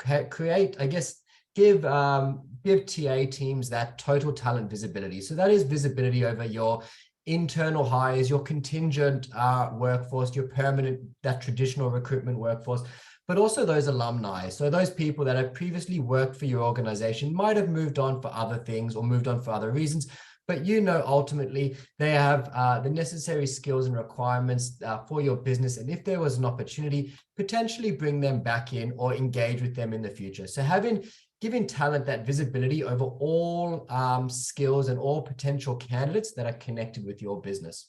give TA teams that total talent visibility. So that is visibility over your internal hires, your contingent workforce, your permanent, that traditional recruitment workforce, but also those alumni. So those people that have previously worked for your organization might have moved on for other things or moved on for other reasons, but ultimately they have the necessary skills and requirements for your business. And if there was an opportunity, potentially bring them back in or engage with them in the future. So giving talent that visibility over all skills and all potential candidates that are connected with your business.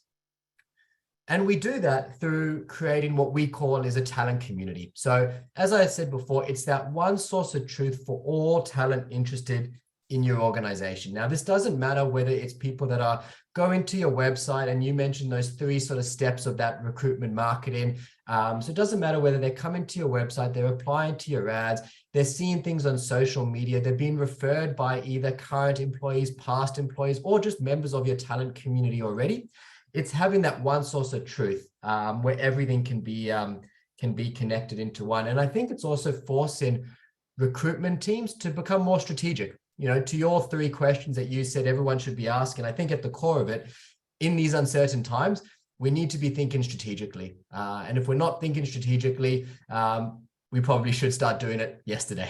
And we do that through creating what we call is a talent community. So as I said before, it's that one source of truth for all talent interested in your organization. Now, this doesn't matter whether it's people that are going to your website, and you mentioned those 3 sort of steps of that recruitment marketing. So it doesn't matter whether they're coming to your website, they're applying to your ads, they're seeing things on social media, they're being referred by either current employees, past employees, or just members of your talent community already. It's having that one source of truth where everything can be connected into one. And I think it's also forcing recruitment teams to become more strategic. To your 3 questions that you said everyone should be asking, I think at the core of it, in these uncertain times, we need to be thinking strategically. And if we're not thinking strategically, we probably should start doing it yesterday.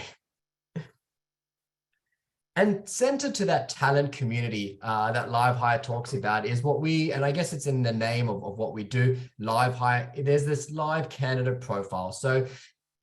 And centered to that talent community that LiveHire talks about is what and I guess it's in the name of what we do, LiveHire, there's this live candidate profile. So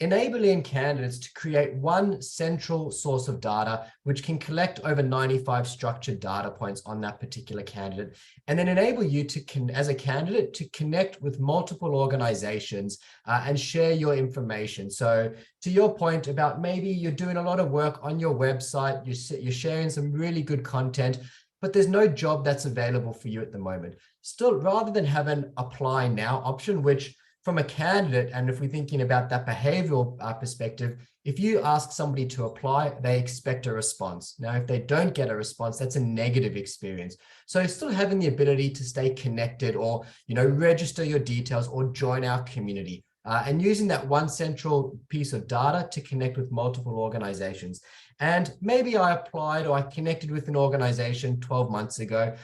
enabling candidates to create one central source of data, which can collect over 95 structured data points on that particular candidate, and then enable you to, as a candidate, to connect with multiple organizations and share your information. So to your point about maybe you're doing a lot of work on your website, you're sharing some really good content, but there's no job that's available for you at the moment. Still, rather than have an apply now option, which from a candidate, and if we're thinking about that behavioral perspective, if you ask somebody to apply, they expect a response. Now, if they don't get a response, that's a negative experience. So still having the ability to stay connected or, register your details or join our community and using that one central piece of data to connect with multiple organizations. And maybe I applied or I connected with an organization 12 months ago,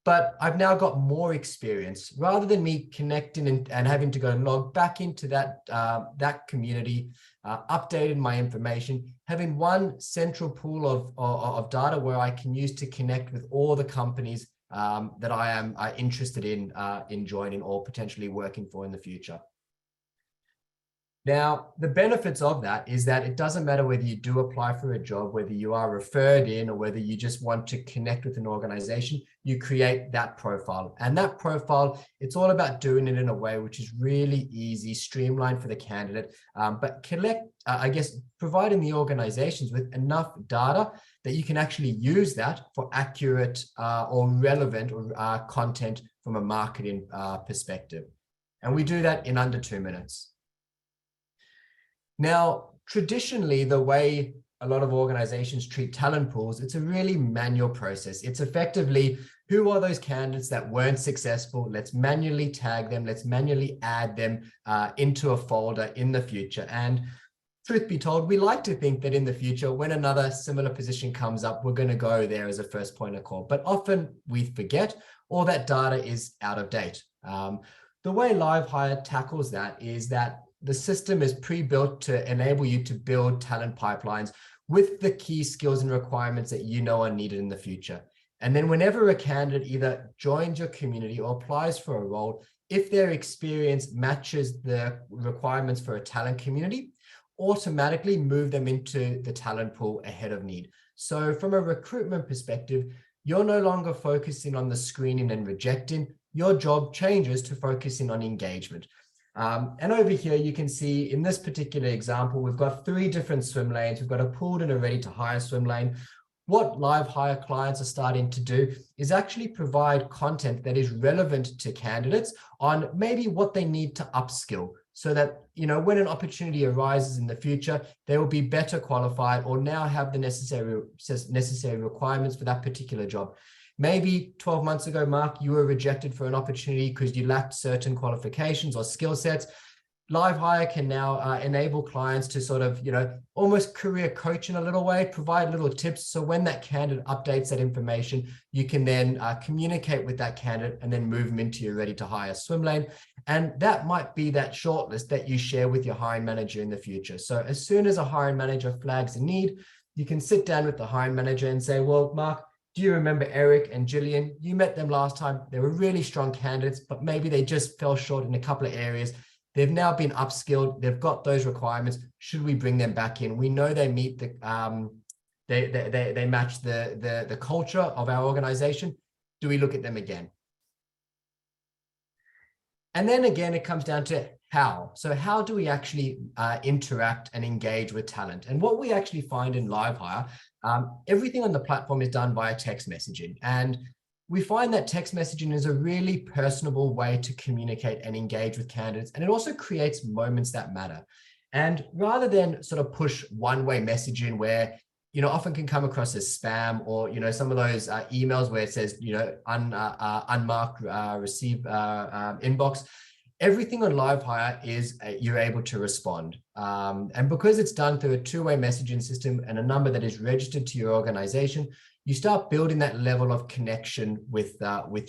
but I've now got more experience. Rather than me connecting and having to go log back into that community, updated my information, having one central pool of data where I can use to connect with all the companies that I am interested in joining or potentially working for in the future. Now, the benefits of that is that it doesn't matter whether you do apply for a job, whether you are referred in, or whether you just want to connect with an organization, you create that profile. And that profile, it's all about doing it in a way which is really easy, streamlined for the candidate, but providing the organizations with enough data that you can actually use that for accurate or relevant content from a marketing perspective. And we do that in under 2 minutes. Now, traditionally, the way a lot of organizations treat talent pools, it's a really manual process. It's effectively, who are those candidates that weren't successful? Let's manually tag them. Let's manually add them into a folder in the future. And truth be told, we like to think that in the future, when another similar position comes up, we're going to go there as a first point of call. But often we forget, or that data is out of date. The way LiveHire tackles that is that the system is pre-built to enable you to build talent pipelines with the key skills and requirements that you know are needed in the future. And then whenever a candidate either joins your community or applies for a role, if their experience matches the requirements for a talent community, automatically move them into the talent pool ahead of need. So from a recruitment perspective, you're no longer focusing on the screening and rejecting. Your job changes to focusing on engagement. And over here, you can see in this particular example, we've got 3 different swim lanes. We've got a pooled and a ready to hire swim lane. What LiveHire clients are starting to do is actually provide content that is relevant to candidates on maybe what they need to upskill so that, when an opportunity arises in the future, they will be better qualified or now have the necessary requirements for that particular job. Maybe 12 months ago, Mark, you were rejected for an opportunity because you lacked certain qualifications or skill sets. LiveHire can now enable clients to sort of, almost career coach in a little way, provide little tips. So when that candidate updates that information, you can then communicate with that candidate and then move them into your ready to hire swim lane. And that might be that shortlist that you share with your hiring manager in the future. So as soon as a hiring manager flags a need, you can sit down with the hiring manager and say, well, Mark, do you remember Eric and Gillian? You met them last time. They were really strong candidates, but maybe they just fell short in a couple of areas. They've now been upskilled. They've got those requirements. Should we bring them back in? We know they meet the they match the culture of our organization. Do we look at them again? And then again, it comes down to how. So how do we actually interact and engage with talent? And what we actually find in LiveHire, everything on the platform is done via text messaging. And we find that text messaging is a really personable way to communicate and engage with candidates. And it also creates moments that matter. And rather than sort of push one-way messaging where, often can come across as spam or, some of those emails where it says, unmarked receive inbox, everything on LiveHire is you're able to respond. And because it's done through a 2-way messaging system and a number that is registered to your organization, you start building that level of connection with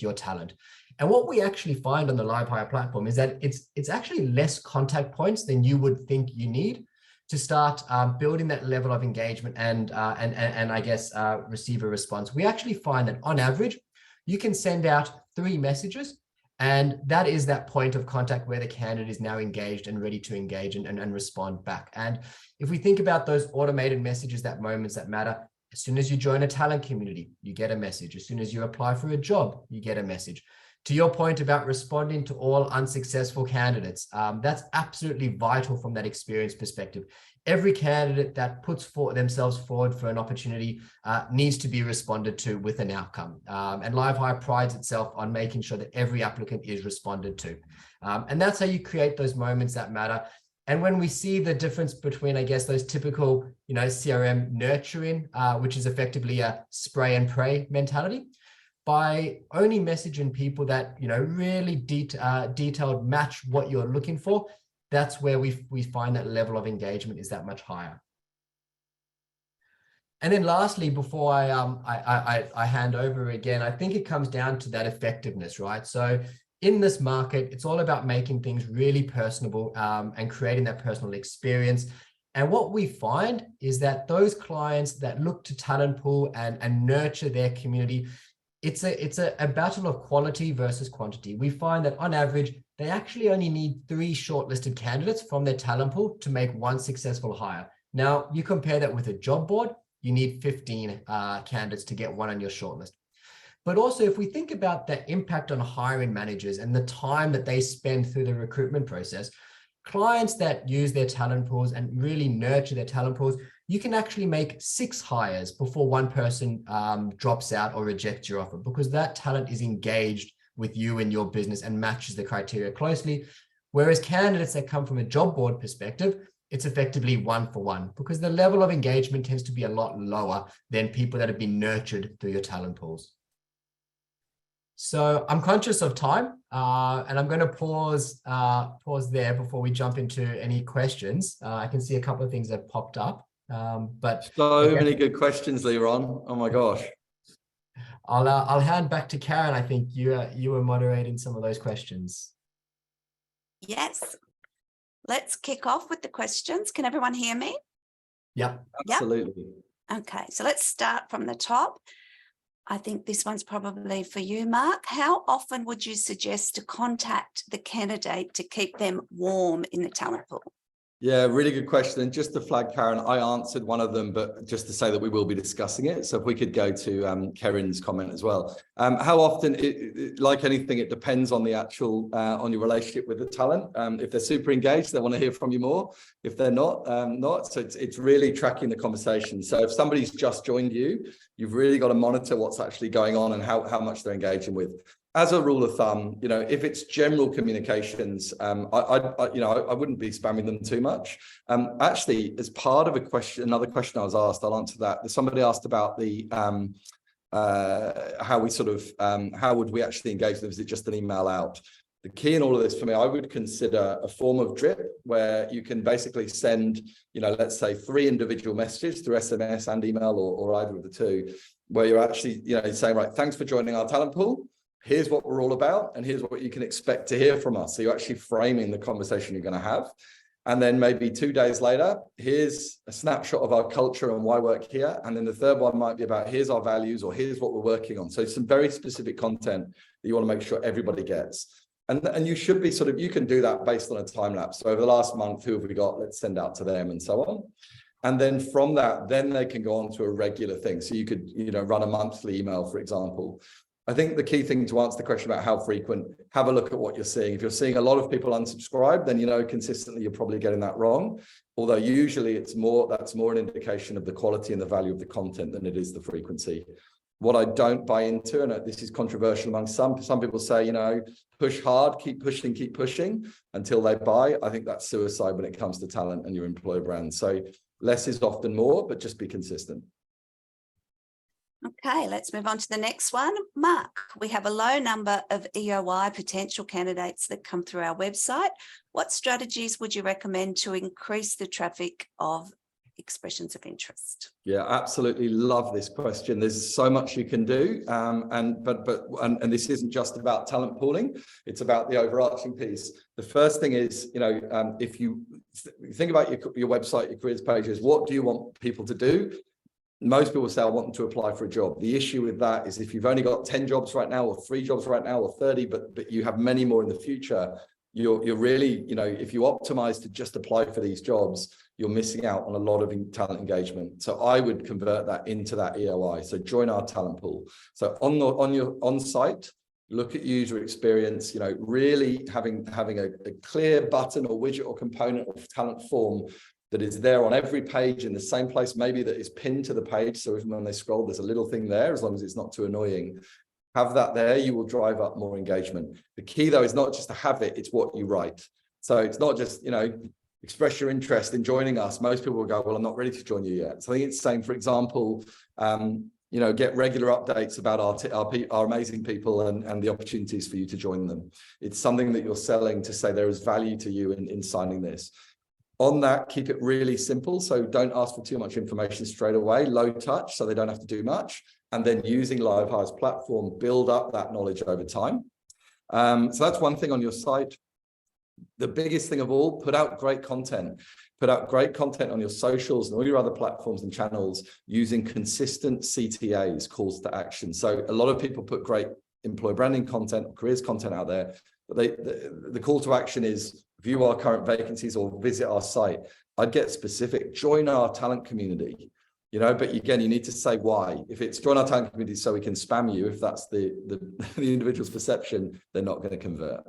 your talent. And what we actually find on the LiveHire platform is that it's actually less contact points than you would think you need to start building that level of engagement and I guess receive a response. We actually find that on average, you can send out 3 messages And that is that point of contact where the candidate is now engaged and ready to engage and respond back. And if we think about those automated messages, that moments that matter, as soon as you join a talent community, you get a message. As soon as you apply for a job, you get a message. To your point about responding to all unsuccessful candidates, that's absolutely vital from that experience perspective. Every candidate that puts themselves forward for an opportunity needs to be responded to with an outcome. And LiveHire prides itself on making sure that every applicant is responded to. And that's how you create those moments that matter. And when we see the difference between, I guess, those typical, CRM nurturing, which is effectively a spray and pray mentality, by only messaging people that, really detailed match what you're looking for, that's where we find that level of engagement is that much higher. And then lastly, before I hand over again, I think it comes down to that effectiveness, right? So in this market, it's all about making things really personable and creating that personal experience. And what we find is that those clients that look to talent pool and nurture their community, it's a battle of quality versus quantity. We find that on average, they actually only need 3 shortlisted candidates from their talent pool to make one successful hire. Now, you compare that with a job board, you need 15 candidates to get one on your shortlist. But also, if we think about the impact on hiring managers and the time that they spend through the recruitment process, clients that use their talent pools and really nurture their talent pools, you can actually make 6 hires before one person drops out or rejects your offer, because that talent is engaged with you and your business and matches the criteria closely. Whereas candidates that come from a job board perspective, it's effectively 1-for-1, because the level of engagement tends to be a lot lower than people that have been nurtured through your talent pools. So I'm conscious of time, and I'm going to pause there before we jump into any questions. I can see a couple of things that popped up, but so many good questions, Leron. Oh my gosh. I'll hand back to Karen. I think you were moderating some of those questions. Yes. Let's kick off with the questions. Can everyone hear me? Yep. Absolutely. Yep. Okay, so let's start from the top. I think this one's probably for you, Mark. How often would you suggest to contact the candidate to keep them warm in the talent pool? Yeah, really good question. And just to flag, Karen, I answered one of them, but just to say that we will be discussing it. So if we could go to Karen's comment as well. How often, like anything, it depends on the actual, on your relationship with the talent. If they're super engaged, they want to hear from you more. If they're not. So it's really tracking the conversation. So if somebody's just joined you, you've really got to monitor what's actually going on and how much they're engaging with. As a rule of thumb, if it's general communications, I wouldn't be spamming them too much. Actually, as part of another question I was asked, I'll answer that. Somebody asked about the how would we actually engage them? Is it just an email out? The key in all of this for me, I would consider a form of drip where you can basically send, let's say 3 individual messages through SMS and email or either of the two, where you're actually, saying, right, thanks for joining our talent pool. Here's what we're all about, and here's what you can expect to hear from us. So you're actually framing the conversation you're going to have. And then maybe 2 days later, here's a snapshot of our culture and why we're here. And then the third one might be about here's our values or here's what we're working on. So some very specific content that you want to make sure everybody gets. And you should be you can do that based on a time lapse. So over the last month, who have we got? Let's send out to them and so on. And then from that, then they can go on to a regular thing. So you could, run a monthly email, for example. I think the key thing to answer the question about how frequent, have a look at what you're seeing. If you're seeing a lot of people unsubscribe, then consistently you're probably getting that wrong. Although usually that's more an indication of the quality and the value of the content than it is the frequency. What I don't buy into, and this is controversial among some people say, push hard, keep pushing until they buy. I think that's suicide when it comes to talent and your employer brand. So less is often more, but just be consistent. Okay, let's move on to the next one. Mark, we have a low number of EOI potential candidates that come through our website. What strategies would you recommend to increase the traffic of expressions of interest? Yeah, absolutely love this question. There's so much you can do, and this isn't just about talent pooling. It's about the overarching piece. The first thing is, if you think about your website, your careers pages, what do you want people to do? most people say, I want them to apply for a job. The issue with that is if you've only got 10 jobs right now, or 3 jobs right now, or 30, but you have many more in the future, you're really, if you optimize to just apply for these jobs, you're missing out on a lot of talent engagement. So I would convert that into that EOI. So join our talent pool. So on your on-site, look at user experience, really having a clear button or widget or component of talent form that is there on every page in the same place, maybe that is pinned to the page. So even when they scroll, there's a little thing there, as long as it's not too annoying. Have that there, you will drive up more engagement. The key though is not just to have it, it's what you write. So it's not just, express your interest in joining us. Most people will go, well, I'm not ready to join you yet. So I think it's saying, for example, get regular updates about our amazing people and the opportunities for you to join them. It's something that you're selling to say there is value to you in signing this. On that, keep it really simple. So don't ask for too much information straight away, low touch, so they don't have to do much. And then using LiveHire's platform, build up that knowledge over time. So that's one thing on your site. The biggest thing of all, put out great content. Put out great content on your socials and all your other platforms and channels using consistent CTAs, calls to action. So a lot of people put great employer branding content, or careers content out there, but the call to action is view our current vacancies or visit our site. I'd get specific, join our talent community, but again, you need to say why. If it's join our talent community so we can spam you, if that's the individual's perception, they're not going to convert.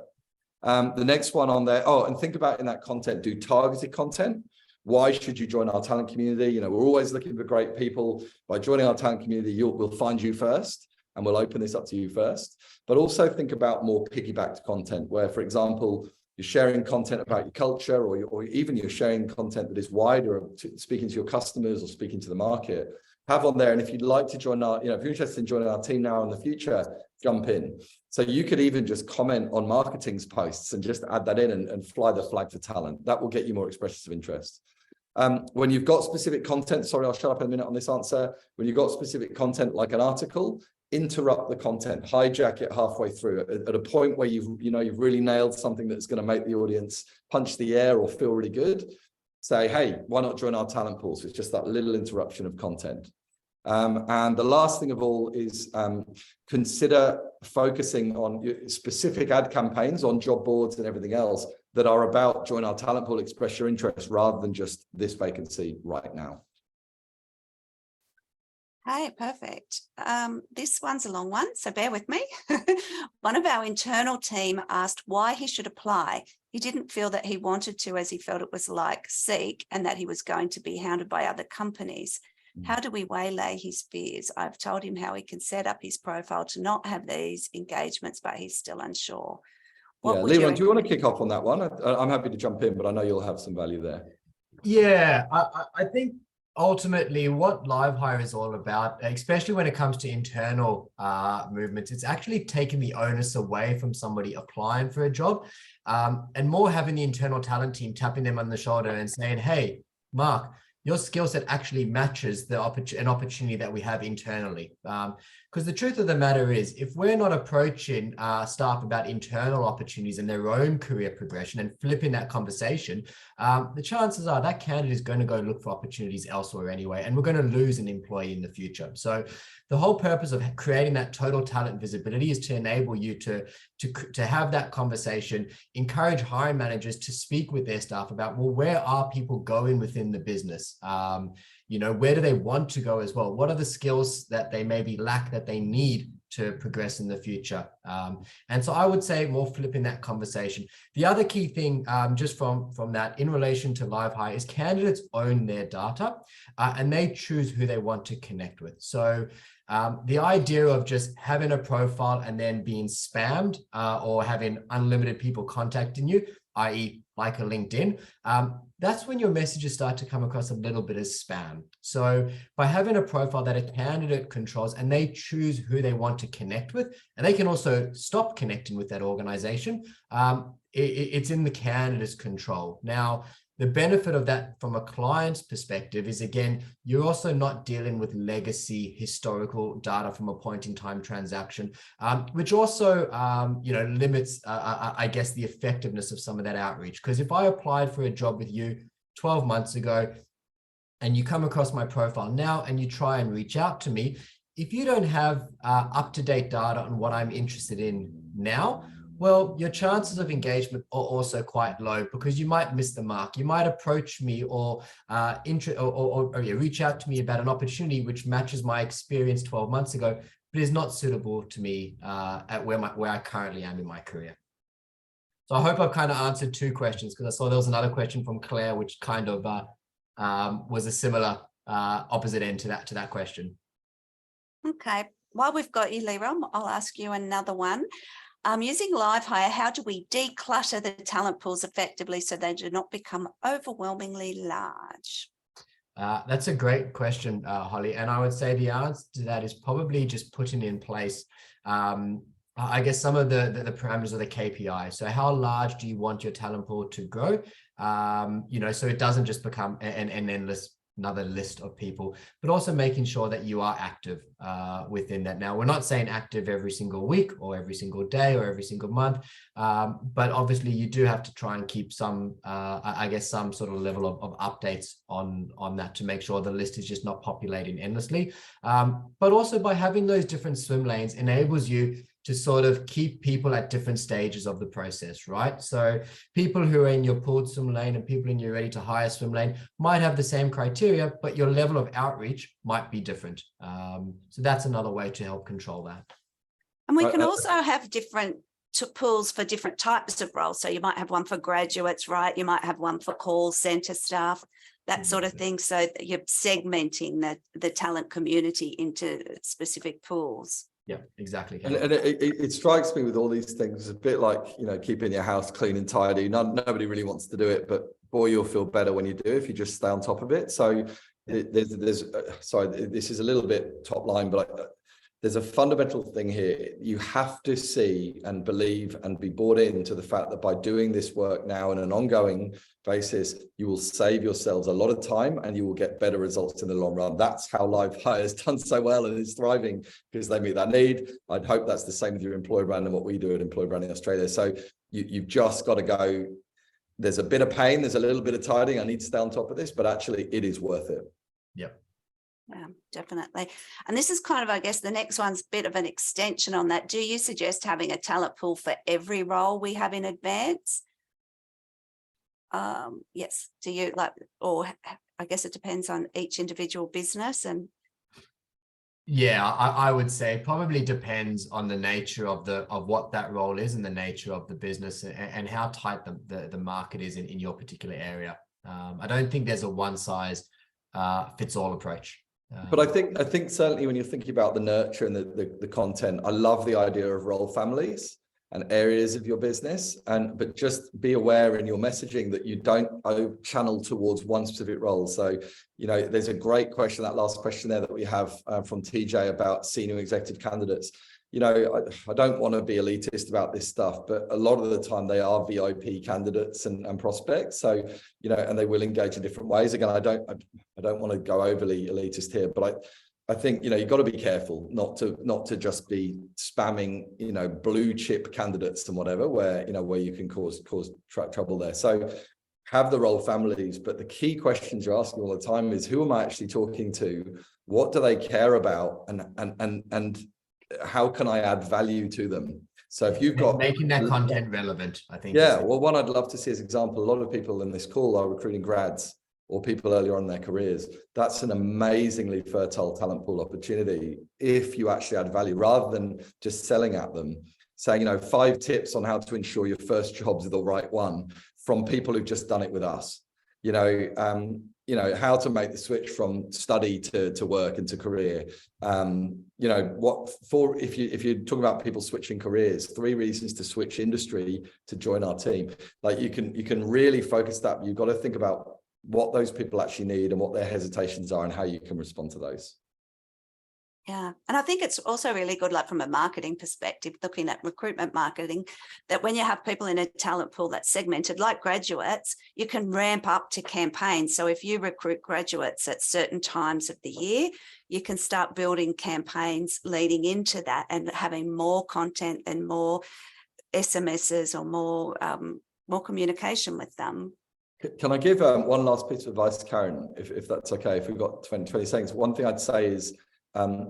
The next one on there, and think about in that content, do targeted content. Why should you join our talent community? We're always looking for great people. By joining our talent community, we'll find you first, and we'll open this up to you first. But also think about more piggybacked content where, for example, you're sharing content about your culture, or even you're sharing content that is wider, speaking to your customers or speaking to the market. Have on there, and if you'd like to join our, if you're interested in joining our team now or in the future, jump in. So you could even just comment on marketing's posts and just add that in and fly the flag for talent. That will get you more expressions of interest. When you've got specific content, sorry, I'll shut up in a minute on this answer. When you've got specific content like an article, interrupt the content, hijack it halfway through at a point where you've really nailed something that's going to make the audience punch the air or feel really good. Say, hey, why not join our talent pool? So it's just that little interruption of content. And the last thing of all is consider focusing on specific ad campaigns on job boards and everything else that are about join our talent pool, express your interest, rather than just this vacancy right now. Hey, perfect. This one's a long one, so bear with me. One of our internal team asked why he should apply. He didn't feel that he wanted to, as he felt it was like Seek and that he was going to be hounded by other companies. How do we waylay his fears? I've told him how he can set up his profile to not have these engagements, but he's still unsure. Leon, do you want to kick off on that one? I'm happy to jump in, but I know you'll have some value there. Yeah, I think ultimately what LiveHire is all about, especially when it comes to internal movements, it's actually taking the onus away from somebody applying for a job and more having the internal talent team tapping them on the shoulder and saying, hey, Mark, your skill set actually matches an opportunity that we have internally. Because the truth of the matter is, if we're not approaching staff about internal opportunities and their own career progression and flipping that conversation, the chances are that candidate is going to go look for opportunities elsewhere anyway, and we're going to lose an employee in the future. So the whole purpose of creating that total talent visibility is to enable you to have that conversation, encourage hiring managers to speak with their staff about, well, where are people going within the business? Where do they want to go as well? What are the skills that they maybe lack that they need to progress in the future? And so I would say more flipping that conversation. The other key thing just from that in relation to LiveHire is candidates own their data and they choose who they want to connect with. So the idea of just having a profile and then being spammed or having unlimited people contacting you, i.e. like a LinkedIn, that's when your messages start to come across a little bit as spam. So by having a profile that a candidate controls and they choose who they want to connect with, and they can also stop connecting with that organization, it's in the candidate's control. Now, the benefit of that from a client's perspective is, again, you're also not dealing with legacy historical data from a point in time transaction, which also, limits, I guess, the effectiveness of some of that outreach. Because if I applied for a job with you 12 months ago, and you come across my profile now and you try and reach out to me, if you don't have up-to-date data on what I'm interested in now, well, your chances of engagement are also quite low because you might miss the mark. You might approach me or reach out to me about an opportunity which matches my experience 12 months ago, but is not suitable to me at where I currently am in my career. So I hope I've kind of answered two questions, because I saw there was another question from Claire, which kind of was a similar opposite end to that question. Okay, while we've got you, Leram, I'll ask you another one. Using LiveHire, how do we declutter the talent pools effectively so they do not become overwhelmingly large? That's a great question, Holly. And I would say the answer to that is probably just putting in place, I guess, some of the parameters of the KPI. So how large do you want your talent pool to grow? So it doesn't just become an endless another list of people, but also making sure that you are active within that. Now, we're not saying active every single week or every single day or every single month, but obviously you do have to try and keep some, I guess, some sort of level of updates on that to make sure the list is just not populating endlessly. But also by having those different swim lanes enables you to sort of keep people at different stages of the process, right? So people who are in your pooled swim lane and people in your ready to hire swim lane might have the same criteria, but your level of outreach might be different. So that's another way to help control that. And we can also have different pools for different types of roles. So you might have one for graduates, right? You might have one for call center staff, that sort of thing. So that you're segmenting the talent community into specific pools. Yeah, exactly. And it strikes me with all these things, a bit like, keeping your house clean and tidy. Nobody really wants to do it, but boy, you'll feel better when you do if you just stay on top of it. So sorry, this is a little bit top line, but there's a fundamental thing here. You have to see and believe and be bought into the fact that by doing this work now on an ongoing basis, you will save yourselves a lot of time and you will get better results in the long run. That's how LiveHire has done so well and is thriving, because they meet that need. I'd hope that's the same with your employer brand and what we do at Employer Branding Australia. So you've just got to go, there's a bit of pain, there's a little bit of tidying, I need to stay on top of this, but actually it is worth it. Yep. Yeah, definitely. And this is kind of, I guess, the next one's a bit of an extension on that. Do you suggest having a talent pool for every role we have in advance? Yes. Do you or I guess it depends on each individual business. And yeah, I would say probably depends on the nature of what that role is and the nature of the business and how tight the market is in your particular area. I don't think there's a one size fits all approach. But I think certainly when you're thinking about the nurture and the content, I love the idea of role families and areas of your business, but just be aware in your messaging that you don't channel towards one specific role. So, there's a great question, that last question there that we have from TJ about senior executive candidates. I don't want to be elitist about this stuff, but a lot of the time they are VIP candidates and prospects. So, and they will engage in different ways. Again, I don't want to go overly elitist here, but I think, you've got to be careful not to just be spamming, blue chip candidates and whatever, where you can cause trouble there. So have the role families, but the key questions you're asking all the time is, who am I actually talking to? What do they care about? And how can I add value to them? So if you've got making that content relevant, I think. Yeah, well, one I'd love to see as an example, a lot of people in this call are recruiting grads or people earlier on in their careers. That's an amazingly fertile talent pool opportunity if you actually add value, rather than just selling at them, saying, 5 tips on how to ensure your first job's the right one from people who've just done it with us. How to make the switch from study to work and to career. If you're talking about people switching careers, 3 reasons to switch industry to join our team. Like you can really focus that. You've got to think about what those people actually need and what their hesitations are and how you can respond to those. Yeah. And I think it's also really good, like from a marketing perspective, looking at recruitment marketing, that when you have people in a talent pool that's segmented, like graduates, you can ramp up to campaigns. So if you recruit graduates at certain times of the year, you can start building campaigns leading into that and having more content and more SMSs or more communication with them. Can I give one last piece of advice, Karen, if that's okay, if we've got 20 seconds? One thing I'd say is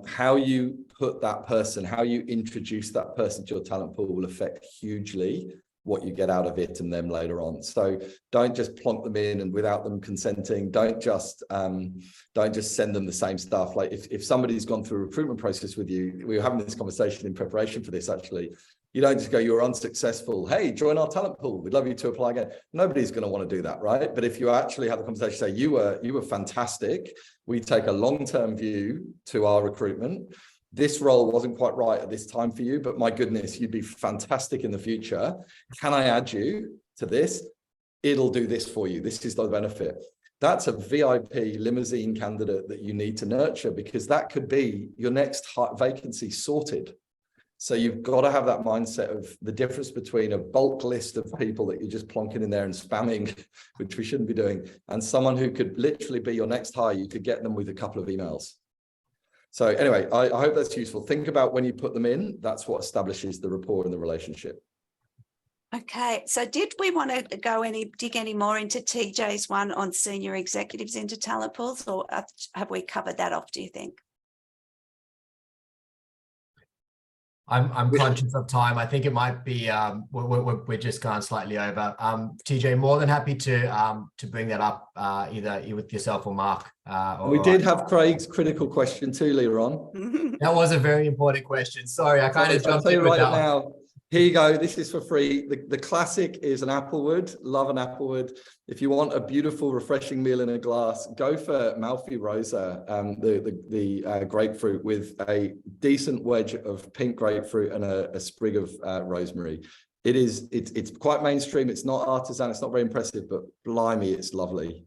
how you put that person, how you introduce that person to your talent pool will affect hugely what you get out of it and them later on. So don't just plonk them in and without them consenting. Don't just send them the same stuff. Like if somebody's gone through a recruitment process with you, we were having this conversation in preparation for this actually. You don't just go, you're unsuccessful. Hey, join our talent pool. We'd love you to apply again. Nobody's going to want to do that, right? But if you actually have the conversation, say you were fantastic. We take a long-term view to our recruitment. This role wasn't quite right at this time for you, but my goodness, you'd be fantastic in the future. Can I add you to this? It'll do this for you. This is the benefit. That's a VIP limousine candidate that you need to nurture, because that could be your next vacancy sorted. So you've got to have that mindset of the difference between a bulk list of people that you're just plonking in there and spamming, which we shouldn't be doing, and someone who could literally be your next hire. You could get them with a couple of emails. So anyway, I hope that's useful. Think about when you put them in, that's what establishes the rapport and the relationship. Okay, so did we want to dig any more into TJ's one on senior executives into talent pools, or have we covered that off, do you think? I'm conscious of time. I think it might be we're just going slightly over. TJ, more than happy to bring that up either with yourself or Mark. We did have Craig's critical question too later on. That was a very important question. Sorry, I kind of jumped in right now. Here you go. This is for free. The classic is an applewood. Love an applewood. If you want a beautiful, refreshing meal in a glass, go for Malfi Rosa, the grapefruit with a decent wedge of pink grapefruit and a sprig of rosemary. It's quite mainstream. It's not artisan. It's not very impressive, but blimey, it's lovely.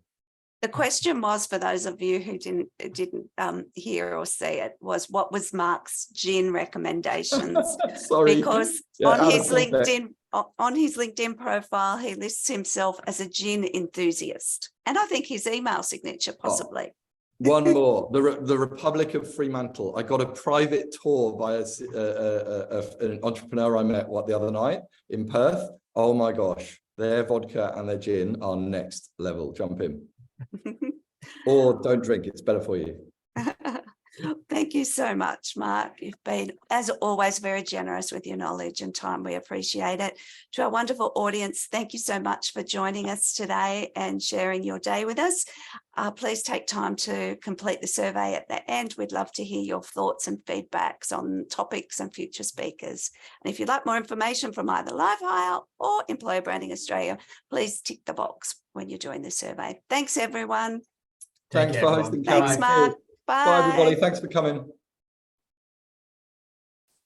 The question was, for those of you who didn't hear or see it, was what was Mark's gin recommendations? Sorry. Because on his LinkedIn profile, he lists himself as a gin enthusiast, and I think his email signature possibly. One more, the Republic of Fremantle. I got a private tour by an entrepreneur I met the other night in Perth. Oh my gosh, their vodka and their gin are next level. Jump in. Or don't drink, it's better for you. Thank you so much, Mark. You've been, as always, very generous with your knowledge and time. We appreciate it. To our wonderful audience, thank you so much for joining us today and sharing your day with us. Please take time to complete the survey at the end. We'd love to hear your thoughts and feedbacks on topics and future speakers. And if you'd like more information from either LiveHire or Employer Branding Australia, please tick the box when you're doing the survey. Thanks, everyone. Thanks for hosting. Thanks, Mark. Bye. Bye, everybody. Thanks for coming.